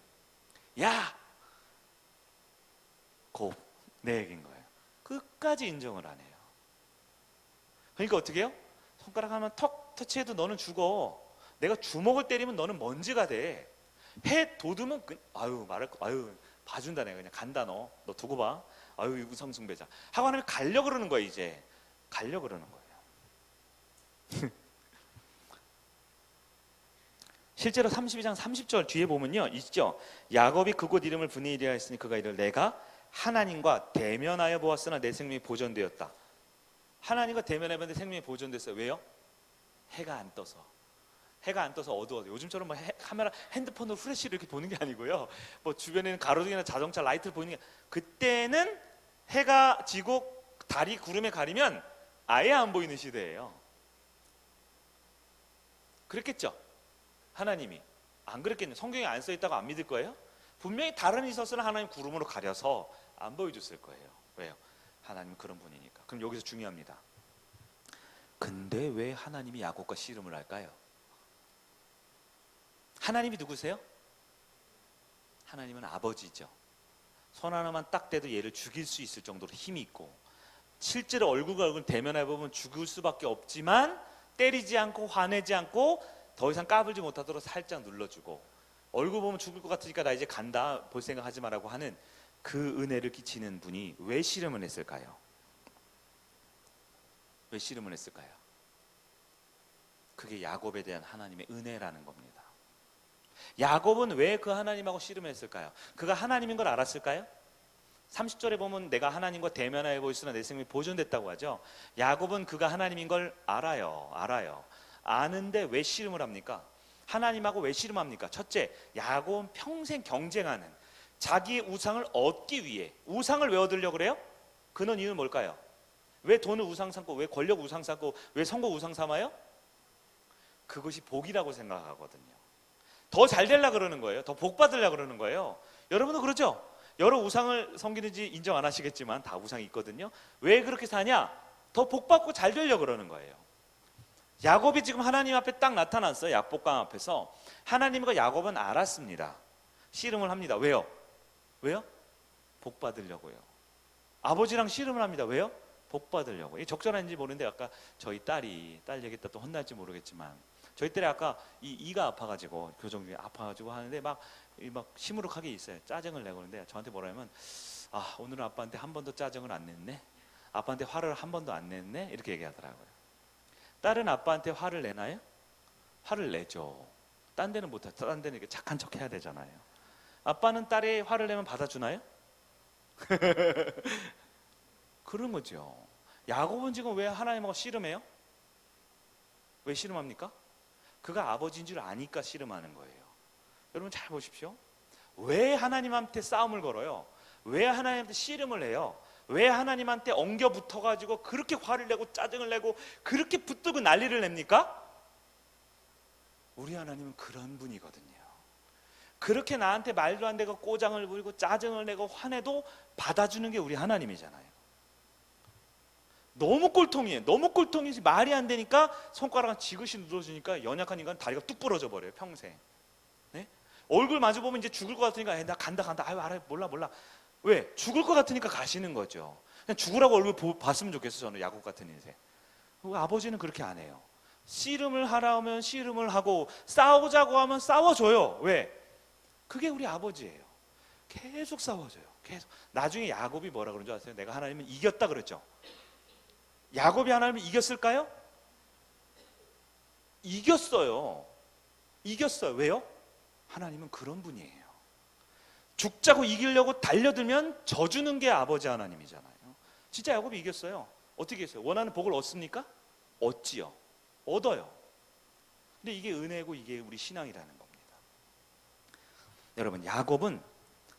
야곱, 내 얘기인 거예요. 끝까지 인정을 안 해요. 그러니까 어떻게 해요? 손가락 하나만 턱 터치해도 너는 죽어. 내가 주먹을 때리면 너는 먼지가 돼. 해 돋으면 봐준다. 내가 그냥 간다. 너 두고 봐. 아유, 우상숭배자 하고 하나님이 가려고 그러는 거예요. 이제 가려고 그러는 거예요. 실제로 32장 30절 뒤에 보면요, 있죠. 야곱이 그곳 이름을 브니엘이라 했으니 그가 이를 내가 하나님과 대면하여 보았으나 내 생명이 보존되었다. 하나님과 대면해 봤는데 생명이 보존됐어요. 왜요? 해가 안 떠서 어두워서. 요즘처럼 뭐 카메라, 핸드폰으로 후레쉬를 이렇게 보는 게 아니고요, 뭐 주변에 있는 가로등이나 자동차 라이트를 보는 게, 그때는 해가 지고 달이 구름에 가리면 아예 안 보이는 시대예요. 그랬겠죠? 하나님이 안 그랬겠네요. 성경에 안 써있다고 안 믿을 거예요? 분명히 다른 있었으나 하나님 구름으로 가려서 안 보여줬을 거예요. 왜요? 하나님은 그런 분이니까. 그럼 여기서 중요합니다. 근데 왜 하나님이 야곱과 씨름을 할까요? 하나님이 누구세요? 하나님은 아버지죠. 손 하나만 딱 대도 얘를 죽일 수 있을 정도로 힘이 있고, 실제로 얼굴과 얼굴 대면해 보면 죽을 수밖에 없지만 때리지 않고 화내지 않고 더 이상 까불지 못하도록 살짝 눌러주고, 얼굴 보면 죽을 것 같으니까 나 이제 간다, 볼 생각 하지 마라고 하는 그 은혜를 끼치는 분이 왜 씨름을 했을까요? 왜 씨름을 했을까요? 그게 야곱에 대한 하나님의 은혜라는 겁니다. 야곱은 왜 그 하나님하고 씨름했을까요? 그가 하나님인 걸 알았을까요? 30절에 보면 내가 하나님과 대면하여 보였으나 내 생명이 보존됐다고 하죠. 야곱은 그가 하나님인 걸 알아요. 아는데 왜 씨름을 합니까? 하나님하고 왜 씨름합니까? 첫째, 야곱은 평생 경쟁하는, 자기의 우상을 얻기 위해, 우상을 왜 얻으려고 그래요? 그는 이유는 뭘까요? 왜 돈을 우상 삼고, 왜 권력 우상 삼고, 왜 선거 우상 삼아요? 그것이 복이라고 생각하거든요. 더 잘 되려고 그러는 거예요. 더 복 받으려고 그러는 거예요. 여러분도 그러죠? 여러 우상을 섬기는지 인정 안 하시겠지만 다 우상이 있거든요. 왜 그렇게 사냐? 더 복 받고 잘 되려고 그러는 거예요. 야곱이 지금 하나님 앞에 딱 나타났어요. 약복강 앞에서. 하나님과 야곱은 알았습니다. 씨름을 합니다. 왜요? 복 받으려고요. 아버지랑 씨름을 합니다. 왜요? 복 받으려고. 이게 적절한지 모르는데, 아까 저희 딸 얘기했다 또 혼날지 모르겠지만, 저희 딸이 아까 이가 아파가지고, 교정 중에 아파가지고 하는데 막 시무룩하게 있어요. 짜증을 내고. 그러는데 저한테 뭐라면, 오늘은 아빠한테 한 번도 짜증을 안 냈네, 아빠한테 화를 한 번도 안 냈네, 이렇게 얘기하더라고요. 딸은 아빠한테 화를 내나요? 화를 내죠. 딴 데는 못하죠. 딴 데는 이렇게 착한 척 해야 되잖아요. 아빠는 딸이 화를 내면 받아주나요? 그런 거죠. 야곱은 지금 왜 하나님하고 씨름해요? 왜 씨름합니까? 그가 아버지인 줄 아니까 씨름하는 거예요. 여러분 잘 보십시오. 왜 하나님한테 싸움을 걸어요? 왜 하나님한테 씨름을 해요? 왜 하나님한테 엉겨 붙어가지고 그렇게 화를 내고 짜증을 내고 그렇게 붙들고 난리를 냅니까? 우리 하나님은 그런 분이거든요. 그렇게 나한테 말도 안 되고 꼬장을 부리고 짜증을 내고 화내도 받아주는 게 우리 하나님이잖아요. 너무 꼴통이에요. 너무 꼴통이지 말이 안 되니까 손가락을 지그시 눌러주니까 연약한 인간 다리가 뚝 부러져 버려요. 평생. 네? 얼굴 마주 보면 이제 죽을 것 같으니까 나 간다. 아유 알아 몰라. 왜? 죽을 것 같으니까 가시는 거죠. 그냥 죽으라고 얼굴 봤으면 좋겠어. 저는 야곱 같은 인생. 아버지는 그렇게 안 해요. 씨름을 하라 하면 씨름을 하고 싸우자고 하면 싸워줘요. 왜? 그게 우리 아버지예요. 계속 싸워줘요. 계속. 나중에 야곱이 뭐라 그런 줄 아세요? 내가 하나님을 이겼다 그랬죠. 야곱이 하나님을 이겼을까요? 이겼어요. 왜요? 하나님은 그런 분이에요. 죽자고 이기려고 달려들면 져주는 게 아버지 하나님이잖아요. 진짜 야곱이 이겼어요. 어떻게 했어요? 원하는 복을 얻습니까? 얻지요. 얻어요. 근데 이게 은혜고 이게 우리 신앙이라는 겁니다. 여러분, 야곱은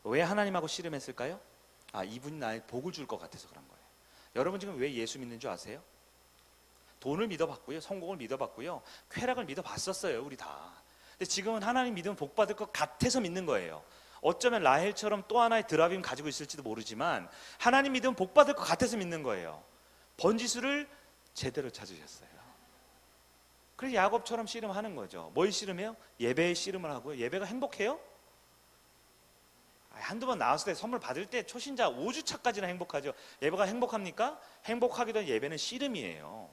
왜 하나님하고 씨름했을까요? 이분이 나의 복을 줄 것 같아서 그런 거예요. 여러분 지금 왜 예수 믿는 줄 아세요? 돈을 믿어봤고요, 성공을 믿어봤고요, 쾌락을 믿어봤었어요, 우리 다. 근데 지금은 하나님 믿으면 복 받을 것 같아서 믿는 거예요. 어쩌면 라헬처럼 또 하나의 드라빔 가지고 있을지도 모르지만 하나님 믿으면 복 받을 것 같아서 믿는 거예요. 번지수를 제대로 찾으셨어요. 그래서 야곱처럼 씨름하는 거죠. 뭘 씨름해요? 예배의 씨름을 하고요. 예배가 행복해요? 한두 번 나왔을 때 선물 받을 때 초신자 5주차까지나 행복하죠. 예배가 행복합니까? 행복하기도 한 예배는 씨름이에요.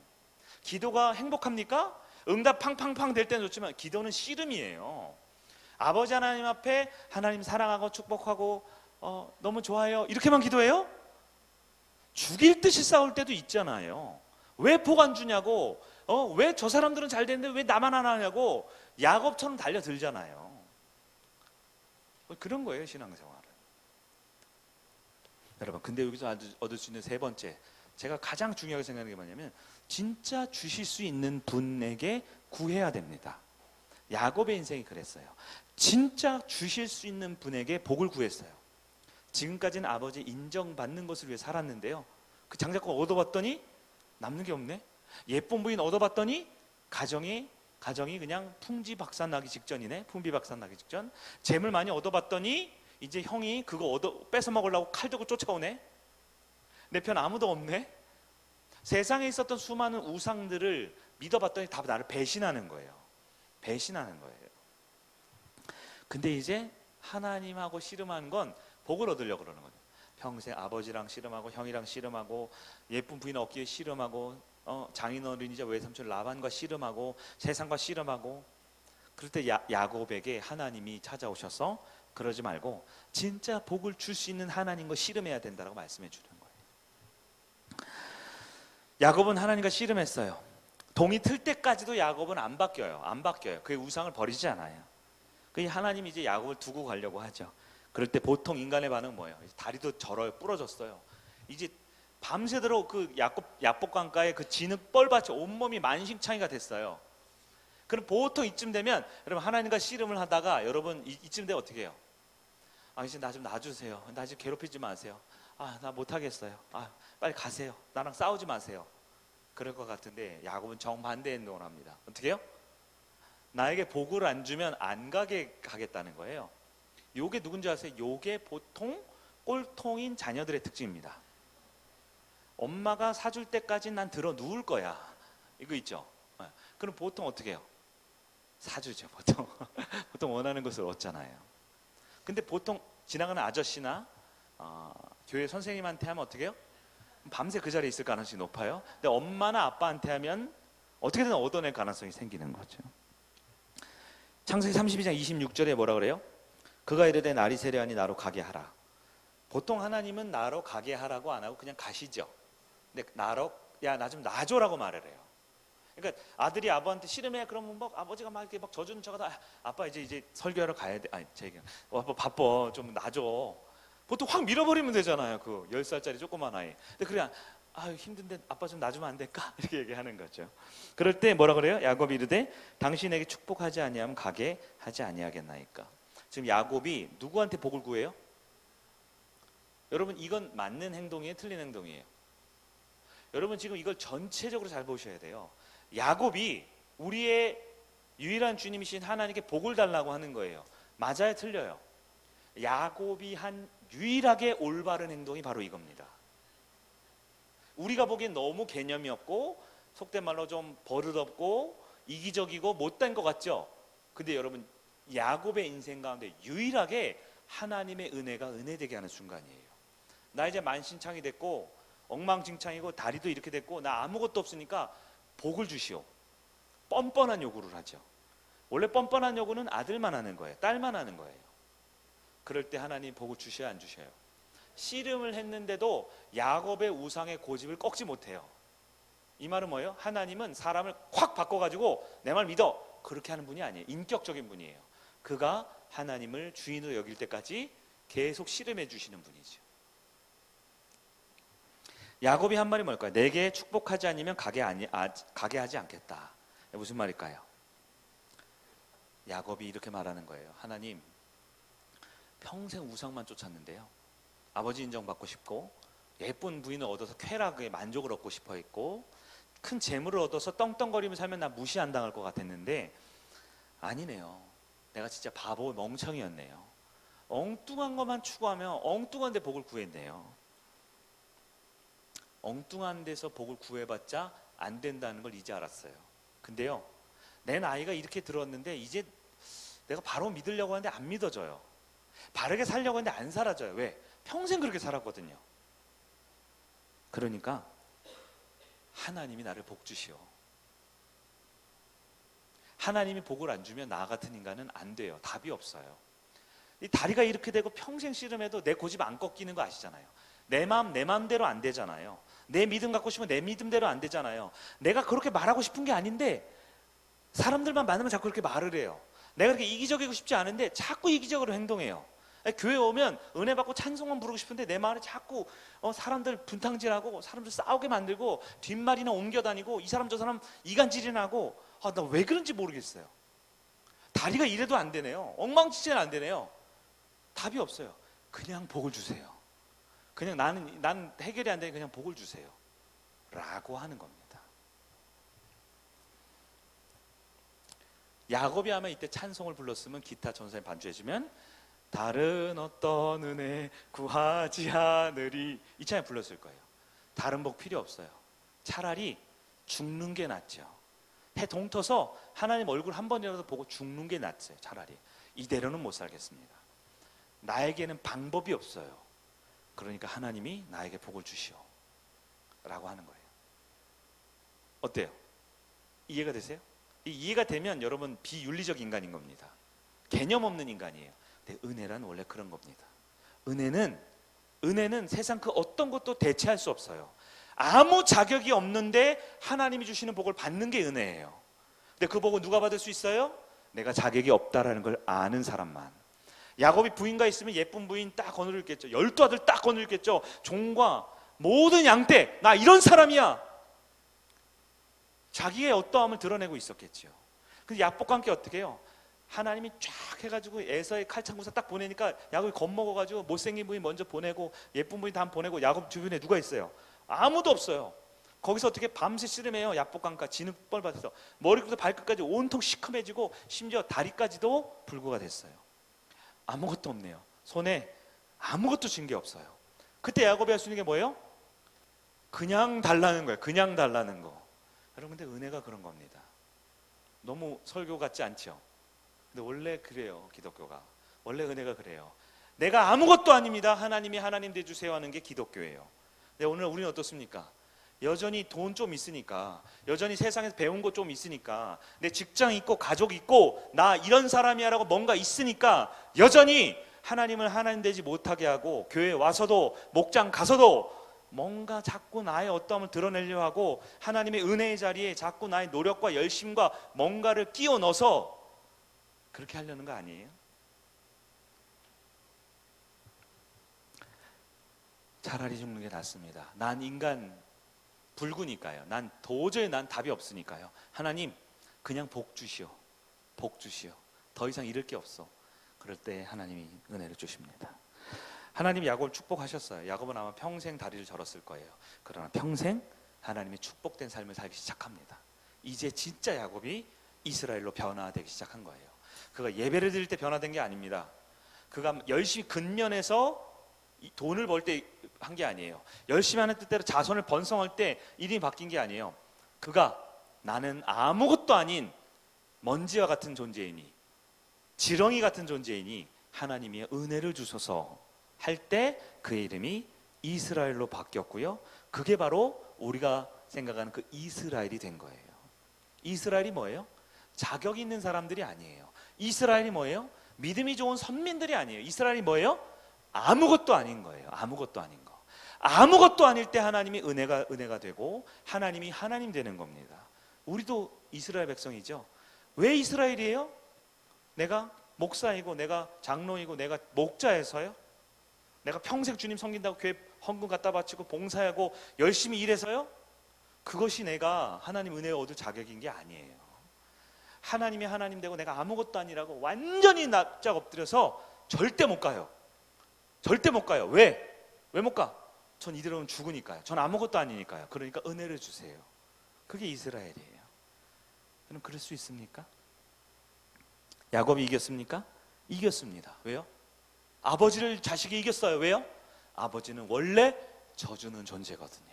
기도가 행복합니까? 응답 팡팡팡 될 때는 좋지만 기도는 씨름이에요. 아버지 하나님 앞에 하나님 사랑하고 축복하고 너무 좋아요 이렇게만 기도해요? 죽일 듯이 싸울 때도 있잖아요. 왜 복 안 주냐고, 왜 저 사람들은 잘 되는데 왜 나만 안 하냐고 야곱처럼 달려들잖아요. 그런 거예요, 신앙생활은. 여러분, 근데 여기서 얻을 수 있는 세 번째, 제가 가장 중요하게 생각하는 게 뭐냐면 진짜 주실 수 있는 분에게 구해야 됩니다. 야곱의 인생이 그랬어요. 진짜 주실 수 있는 분에게 복을 구했어요. 지금까지는 아버지 인정받는 것을 위해 살았는데요, 그 장자권 얻어봤더니 남는 게 없네. 예쁜 부인 얻어봤더니 가정이 그냥 풍지박산 나기 직전이네. 풍비박산 나기 직전. 재물 많이 얻어봤더니 이제 형이 그거 뺏어 먹으려고 칼 들고 쫓아오네. 내 편 아무도 없네. 세상에 있었던 수많은 우상들을 믿어봤더니 다 나를 배신하는 거예요. 근데 이제 하나님하고 씨름하는 건 복을 얻으려고 그러는 거예요. 평생 아버지랑 씨름하고 형이랑 씨름하고 예쁜 부인 얻기에 씨름하고 장인어른이자 외삼촌 라반과 씨름하고 세상과 씨름하고, 그럴 때 야곱에게 하나님이 찾아오셔서 그러지 말고 진짜 복을 줄 수 있는 하나님과 씨름해야 된다고 말씀해 주는 거예요. 야곱은 하나님과 씨름했어요. 동이 틀 때까지도 야곱은 안 바뀌어요. 그의 우상을 버리지 않아요. 그 하나님이 이제 야곱을 두고 가려고 하죠. 그럴 때 보통 인간의 반응은 뭐예요? 다리도 절어요. 부러졌어요. 이제 밤새도록 그 야복 강가에 그 진흙 뻘밭이 온몸이 만신창이가 됐어요. 그럼 보통 이쯤 되면 여러분 하나님과 씨름을 하다가 여러분 이쯤 되면 어떻게 해요? 이제 나 좀 놔주세요. 나 지금 괴롭히지 마세요. 나 못하겠어요. 빨리 가세요. 나랑 싸우지 마세요. 그럴 것 같은데 야곱은 정반대 행동을 합니다. 어떻게 해요? 나에게 복을 안 주면 안 가게 하겠다는 거예요. 요게 누군지 아세요? 요게 보통 꼴통인 자녀들의 특징입니다. 엄마가 사줄 때까지 난 들어 누울 거야, 이거 있죠. 그럼 보통 어떻게 해요? 사주죠. 보통 원하는 것을 얻잖아요. 근데 보통 지나가는 아저씨나 교회 선생님한테 하면 어떻게 해요? 밤새 그 자리에 있을 가능성이 높아요. 근데 엄마나 아빠한테 하면 어떻게든 얻어낼 가능성이 생기는 거죠. 창세기 32장 26절에 뭐라 그래요? 그가 이르되 날이 세려하니 나로 가게 하라. 보통 하나님은 나로 가게 하라고 안 하고 그냥 가시죠. 근데 야 나 좀 놔줘라고 말을 해요. 그러니까 아들이 아버한테 씨름해. 그러면 아버지가 막 이렇게 막 져주는 척하다, 아빠 이제 설교하러 가야 돼. 제 얘기는 아빠 바빠, 좀 놔줘. 보통 확 밀어버리면 되잖아요. 그 10살짜리 조그만 아이. 근데 그냥 힘든데 아빠 좀 놔주면 안 될까? 이렇게 얘기하는 거죠. 그럴 때 뭐라 그래요? 야곱이 이르되 당신에게 축복하지 아니하면 가게 하지 아니하겠나이까. 지금 야곱이 누구한테 복을 구해요? 여러분, 이건 맞는 행동이에요? 틀린 행동이에요? 여러분, 지금 이걸 전체적으로 잘 보셔야 돼요. 야곱이 우리의 유일한 주님이신 하나님께 복을 달라고 하는 거예요. 맞아요? 틀려요? 야곱이 한 유일하게 올바른 행동이 바로 이겁니다. 우리가 보기엔 너무 개념이 없고 속된 말로 좀 버릇없고 이기적이고 못된 것 같죠? 근데 여러분, 야곱의 인생 가운데 유일하게 하나님의 은혜가 은혜되게 하는 순간이에요. 나 이제 만신창이 됐고 엉망진창이고 다리도 이렇게 됐고 나 아무것도 없으니까 복을 주시오. 뻔뻔한 요구를 하죠. 원래 뻔뻔한 요구는 아들만 하는 거예요. 딸만 하는 거예요. 그럴 때 하나님 복을 주셔야 안 주셔요? 씨름을 했는데도 야곱의 우상의 고집을 꺾지 못해요. 이 말은 뭐예요? 하나님은 사람을 확 바꿔가지고 내 말 믿어, 그렇게 하는 분이 아니에요. 인격적인 분이에요. 그가 하나님을 주인으로 여길 때까지 계속 씨름해 주시는 분이죠. 야곱이 한 말이 뭘까요? 내게 축복하지 않으면 가게 하지 않겠다. 무슨 말일까요? 야곱이 이렇게 말하는 거예요. 하나님, 평생 우상만 쫓았는데요, 아버지 인정받고 싶고 예쁜 부인을 얻어서 쾌락에 만족을 얻고 싶어 했고 큰 재물을 얻어서 떵떵거리며 살면 나 무시 안 당할 것 같았는데 아니네요. 내가 진짜 바보 멍청이였네요. 엉뚱한 것만 추구하며 엉뚱한 데 복을 구했네요. 엉뚱한 데서 복을 구해봤자 안 된다는 걸 이제 알았어요. 근데요, 내 나이가 이렇게 들었는데 이제 내가 바로 믿으려고 하는데 안 믿어져요. 바르게 살려고 하는데 안 살아져요. 왜? 평생 그렇게 살았거든요. 그러니까 하나님이 나를 복 주시오. 하나님이 복을 안 주면 나 같은 인간은 안 돼요. 답이 없어요. 이 다리가 이렇게 되고 평생 씨름해도 내 고집 안 꺾이는 거 아시잖아요. 내 마음 내 마음대로 안 되잖아요. 내 믿음 갖고 싶으면 내 믿음대로 안 되잖아요. 내가 그렇게 말하고 싶은 게 아닌데 사람들만 만나면 자꾸 그렇게 말을 해요. 내가 그렇게 이기적이고 싶지 않은데 자꾸 이기적으로 행동해요. 교회 오면 은혜 받고 찬송만 부르고 싶은데 내 마음에 자꾸 사람들 분탕질하고 사람들 싸우게 만들고 뒷말이나 옮겨다니고 이 사람 저 사람 이간질이나 하고 나 왜 그런지 모르겠어요. 다리가 이래도 안 되네요. 엉망진창 안 되네요. 답이 없어요. 그냥 복을 주세요. 그냥 나는 해결이 안 되니 그냥 복을 주세요 라고 하는 겁니다. 야곱이 아마 이때 찬송을 불렀으면 기타 전사님 반주해주면 다른 어떤 은혜 구하지 않으리 이 찬양 불렀을 거예요. 다른 복 필요 없어요. 차라리 죽는 게 낫죠. 해 동터서 하나님 얼굴 한 번이라도 보고 죽는 게 낫죠. 차라리 이대로는 못 살겠습니다. 나에게는 방법이 없어요. 그러니까 하나님이 나에게 복을 주시오 라고 하는 거예요. 어때요? 이해가 되세요? 이해가 되면 여러분 비윤리적 인간인 겁니다. 개념 없는 인간이에요. 근데 은혜란 원래 그런 겁니다. 은혜는 세상 그 어떤 것도 대체할 수 없어요. 아무 자격이 없는데 하나님이 주시는 복을 받는 게 은혜예요. 근데 그 복을 누가 받을 수 있어요? 내가 자격이 없다라는 걸 아는 사람만. 야곱이 부인과 있으면 예쁜 부인 딱 거느렸겠죠. 12아들 딱 거느렸겠죠. 종과 모든 양떼 나 이런 사람이야. 자기의 어떠함을 드러내고 있었겠죠. 근데 야곱과 함께 어떻게 해요? 하나님이 쫙 해가지고 에서의 칼창구사 딱 보내니까 야곱이 겁먹어가지고 못생긴 부인 먼저 보내고 예쁜 부인 다 보내고 야곱 주변에 누가 있어요? 아무도 없어요. 거기서 어떻게 밤새 씨름해요. 야복강가 진흙벌 받아서 머리부터 발끝까지 온통 시커매지고 심지어 다리까지도 불구가 됐어요. 아무것도 없네요. 손에 아무것도 쥔 게 없어요. 그때 야곱이 할 수 있는 게 뭐예요? 그냥 달라는 거예요. 그냥 달라는 거. 여러분, 근데 은혜가 그런 겁니다. 너무 설교 같지 않죠? 근데 원래 그래요. 기독교가 원래 은혜가 그래요. 내가 아무것도 아닙니다. 하나님이 하나님 돼주세요 하는 게 기독교예요. 근데 오늘 우리는 어떻습니까? 여전히 돈 좀 있으니까, 여전히 세상에서 배운 거 좀 있으니까, 내 직장 있고 가족 있고 나 이런 사람이야 라고 뭔가 있으니까 여전히 하나님을 하나님 되지 못하게 하고 교회에 와서도 목장 가서도 뭔가 자꾸 나의 어떠함을 드러내려 하고 하나님의 은혜의 자리에 자꾸 나의 노력과 열심과 뭔가를 끼워 넣어서 그렇게 하려는 거 아니에요? 차라리 죽는 게 낫습니다. 난 인간 불구니까요. 난 도저히 답이 없으니까요. 하나님 그냥 복 주시오. 복 주시오. 더 이상 잃을 게 없어. 그럴 때 하나님이 은혜를 주십니다. 하나님이 야곱을 축복하셨어요. 야곱은 아마 평생 다리를 절었을 거예요. 그러나 평생 하나님이 축복된 삶을 살기 시작합니다. 이제 진짜 야곱이 이스라엘로 변화되기 시작한 거예요. 그가 예배를 드릴 때 변화된 게 아닙니다. 그가 열심히 근면해서 돈을 벌 때 한 게 아니에요. 열심히 하는 뜻대로 자손을 번성할 때 이름이 바뀐 게 아니에요. 그가 나는 아무것도 아닌 먼지와 같은 존재이니, 지렁이 같은 존재이니 하나님이 은혜를 주셔서 할 때 그의 이름이 이스라엘로 바뀌었고요. 그게 바로 우리가 생각하는 그 이스라엘이 된 거예요. 이스라엘이 뭐예요? 자격 있는 사람들이 아니에요. 이스라엘이 뭐예요? 믿음이 좋은 선민들이 아니에요. 이스라엘이 뭐예요? 아무것도 아닌 거예요. 아무것도 아닌 거. 아무것도 아닐 때 하나님이 은혜가 되고 하나님이 하나님 되는 겁니다. 우리도 이스라엘 백성이죠. 왜 이스라엘이에요? 내가 목사이고 내가 장로이고 내가 목자여서요? 내가 평생 주님 섬긴다고 교회 헌금 갖다 바치고 봉사하고 열심히 일해서요? 그것이 내가 하나님 은혜 얻을 자격인 게 아니에요. 하나님이 하나님 되고 내가 아무것도 아니라고 완전히 납작 엎드려서 절대 못 가요. 절대 못 가요. 왜? 왜 못 가? 전 이대로는 죽으니까요. 전 아무것도 아니니까요. 그러니까 은혜를 주세요. 그게 이스라엘이에요. 여러분 그럴 수 있습니까? 야곱이 이겼습니까? 이겼습니다. 왜요? 아버지를 자식이 이겼어요. 왜요? 아버지는 원래 져주는 존재거든요.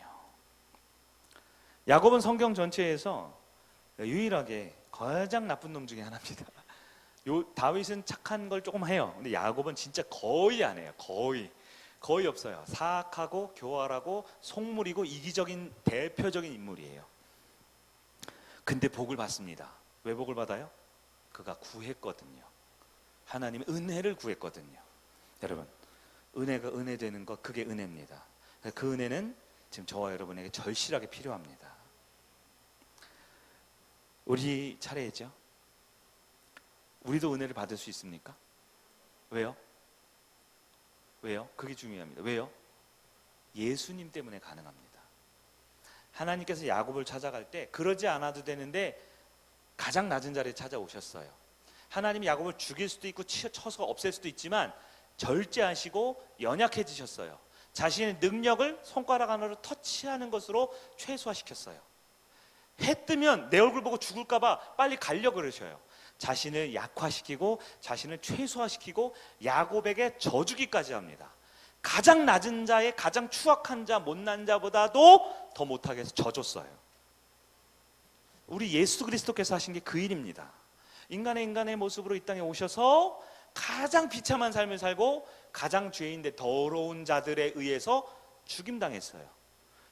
야곱은 성경 전체에서 유일하게 가장 나쁜 놈 중에 하나입니다. 다윗은 착한 걸 조금 해요. 근데 야곱은 진짜 거의 안 해요. 거의 없어요. 사악하고 교활하고 속물이고 이기적인 대표적인 인물이에요. 근데 복을 받습니다. 왜 복을 받아요? 그가 구했거든요. 하나님의 은혜를 구했거든요. 여러분, 은혜가 은혜 되는 것, 그게 은혜입니다. 그 은혜는 지금 저와 여러분에게 절실하게 필요합니다. 우리 차례죠. 우리도 은혜를 받을 수 있습니까? 왜요? 왜요? 그게 중요합니다. 왜요? 예수님 때문에 가능합니다. 하나님께서 야곱을 찾아갈 때 그러지 않아도 되는데 가장 낮은 자리에 찾아오셨어요. 하나님이 야곱을 죽일 수도 있고 쳐서 없앨 수도 있지만 절제하시고 연약해지셨어요. 자신의 능력을 손가락 하나로 터치하는 것으로 최소화시켰어요. 해 뜨면 내 얼굴 보고 죽을까 봐 빨리 가려고 그러셔요. 자신을 약화시키고 자신을 최소화시키고 야곱에게 져주기까지 합니다. 가장 낮은 자의 가장 추악한 자, 못난 자보다도 더 못하게 해서 져줬어요. 우리 예수 그리스도께서 하신 게 그 일입니다. 인간의 모습으로 이 땅에 오셔서 가장 비참한 삶을 살고 가장 죄인데 더러운 자들에 의해서 죽임당했어요.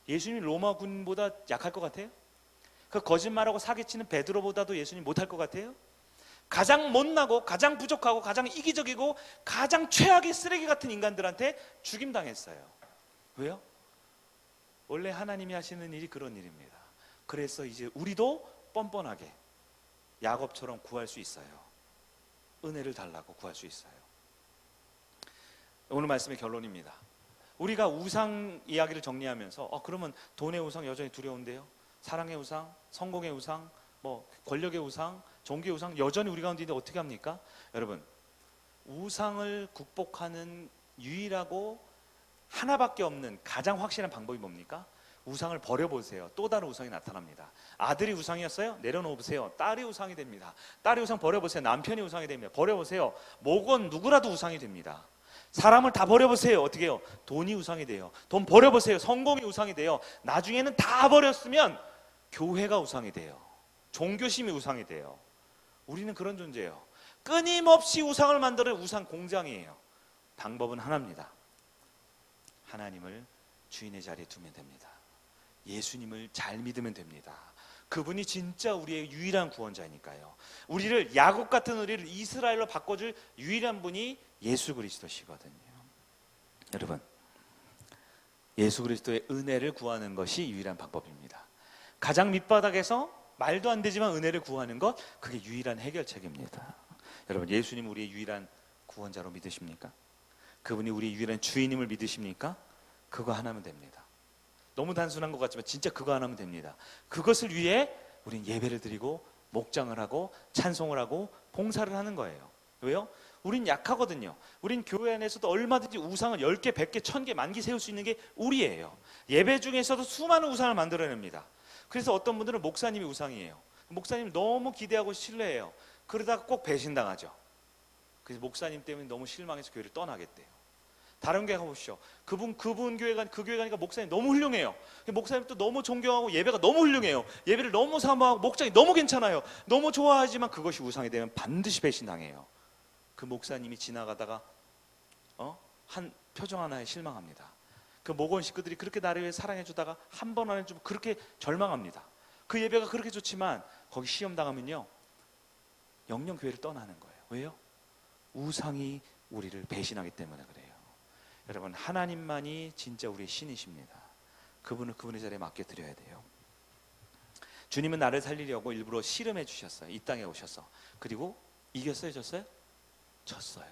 예수님 로마 군보다 약할 것 같아요? 그 거짓말하고 사기치는 베드로보다도 예수님 못할 것 같아요? 가장 못나고 가장 부족하고 가장 이기적이고 가장 최악의 쓰레기 같은 인간들한테 죽임당했어요. 왜요? 원래 하나님이 하시는 일이 그런 일입니다. 그래서 이제 우리도 뻔뻔하게 야곱처럼 구할 수 있어요. 은혜를 달라고 구할 수 있어요. 오늘 말씀의 결론입니다. 우리가 우상 이야기를 정리하면서 그러면 돈의 우상 여전히 두려운데요, 사랑의 우상, 성공의 우상, 권력의 우상, 종교의 우상 여전히 우리 가운데 있는데 어떻게 합니까? 여러분, 우상을 극복하는 유일하고 하나밖에 없는 가장 확실한 방법이 뭡니까? 우상을 버려보세요. 또 다른 우상이 나타납니다. 아들이 우상이었어요? 내려놓으세요. 딸이 우상이 됩니다. 딸이 우상 버려보세요. 남편이 우상이 됩니다. 버려보세요. 목은 누구라도 우상이 됩니다. 사람을 다 버려보세요. 어떻게 해요? 돈이 우상이 돼요. 돈 버려보세요. 성공이 우상이 돼요. 나중에는 다 버렸으면 교회가 우상이 돼요. 종교심이 우상이 돼요. 우리는 그런 존재예요. 끊임없이 우상을 만드는 우상 공장이에요. 방법은 하나입니다. 하나님을 주인의 자리에 두면 됩니다. 예수님을 잘 믿으면 됩니다. 그분이 진짜 우리의 유일한 구원자니까요. 우리를 야곱 같은 우리를 이스라엘로 바꿔줄 유일한 분이 예수 그리스도시거든요. 여러분, 예수 그리스도의 은혜를 구하는 것이 유일한 방법입니다. 가장 밑바닥에서 말도 안 되지만 은혜를 구하는 것, 그게 유일한 해결책입니다. 여러분, 예수님 우리의 유일한 구원자로 믿으십니까? 그분이 우리의 유일한 주인임을 믿으십니까? 그거 하나면 됩니다. 너무 단순한 것 같지만 진짜 그거 하나면 됩니다. 그것을 위해 우린 예배를 드리고 목장을 하고 찬송을 하고 봉사를 하는 거예요. 왜요? 우린 약하거든요. 우린 교회 안에서도 얼마든지 우상을 10개, 100개, 1000개, 10,000개 세울 수 있는 게 우리예요. 예배 중에서도 수많은 우상을 만들어냅니다. 그래서 어떤 분들은 목사님이 우상이에요. 목사님 너무 기대하고 신뢰해요. 그러다가 꼭 배신당하죠. 그래서 목사님 때문에 너무 실망해서 교회를 떠나겠대요. 다른 교회 가보십시오. 그분 그 교회 가니까 목사님 너무 훌륭해요. 목사님 또 너무 존경하고 예배가 너무 훌륭해요. 예배를 너무 사모하고 목장이 너무 괜찮아요. 너무 좋아하지만 그것이 우상이 되면 반드시 배신당해요. 그 목사님이 지나가다가 한 표정 하나에 실망합니다. 그 목원 식구들이 그렇게 나를 위해 사랑해 주다가 한 번 안에 좀 그렇게 절망합니다. 그 예배가 그렇게 좋지만 거기 시험 당하면요, 영영 교회를 떠나는 거예요. 왜요? 우상이 우리를 배신하기 때문에 그래요. 여러분, 하나님만이 진짜 우리의 신이십니다. 그분을 그분의 자리에 맡겨드려야 돼요. 주님은 나를 살리려고 일부러 씨름해 주셨어요. 이 땅에 오셔서. 그리고 이겼어요? 졌어요? 졌어요.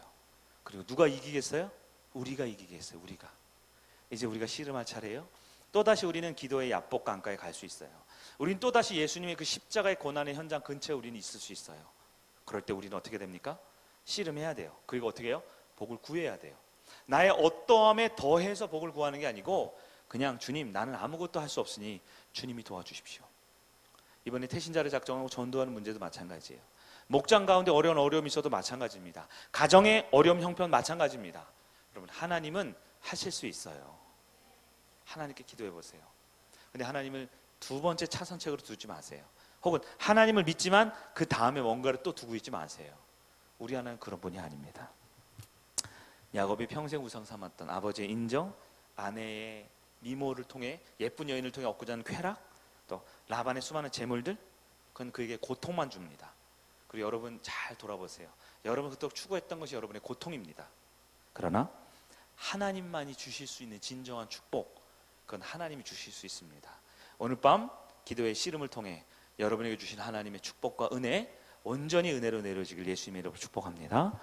그리고 누가 이기겠어요? 우리가 이기겠어요. 우리가. 이제 우리가 씨름할 차례예요. 또다시 우리는 기도의 야복 강가에 갈 수 있어요. 우리는 또다시 예수님의 그 십자가의 고난의 현장 근처에 우리는 있을 수 있어요. 그럴 때 우리는 어떻게 됩니까? 씨름해야 돼요. 그리고 어떻게 해요? 복을 구해야 돼요. 나의 어떠함에 더해서 복을 구하는 게 아니고 그냥 주님, 나는 아무것도 할 수 없으니 주님이 도와주십시오. 이번에 태신자를 작정하고 전도하는 문제도 마찬가지예요. 목장 가운데 어려움이 있어도 마찬가지입니다. 가정의 어려움 형편 마찬가지입니다. 여러분, 하나님은 하실 수 있어요. 하나님께 기도해 보세요. 근데 하나님을 두 번째 차선책으로 두지 마세요. 혹은 하나님을 믿지만 그 다음에 뭔가를 또 두고 있지 마세요. 우리 하나님은 그런 분이 아닙니다. 야곱이 평생 우상 삼았던 아버지의 인정, 아내의 미모를 통해, 예쁜 여인을 통해 얻고자 하는 쾌락, 또 라반의 수많은 재물들, 그건 그에게 고통만 줍니다. 그리고 여러분 잘 돌아보세요. 여러분 그토록 추구했던 것이 여러분의 고통입니다. 그러나 하나님만이 주실 수 있는 진정한 축복, 그건 하나님이 주실 수 있습니다. 오늘 밤 기도의 씨름을 통해 여러분에게 주신 하나님의 축복과 은혜, 온전히 은혜로 내려지길 예수님의 이름으로 축복합니다.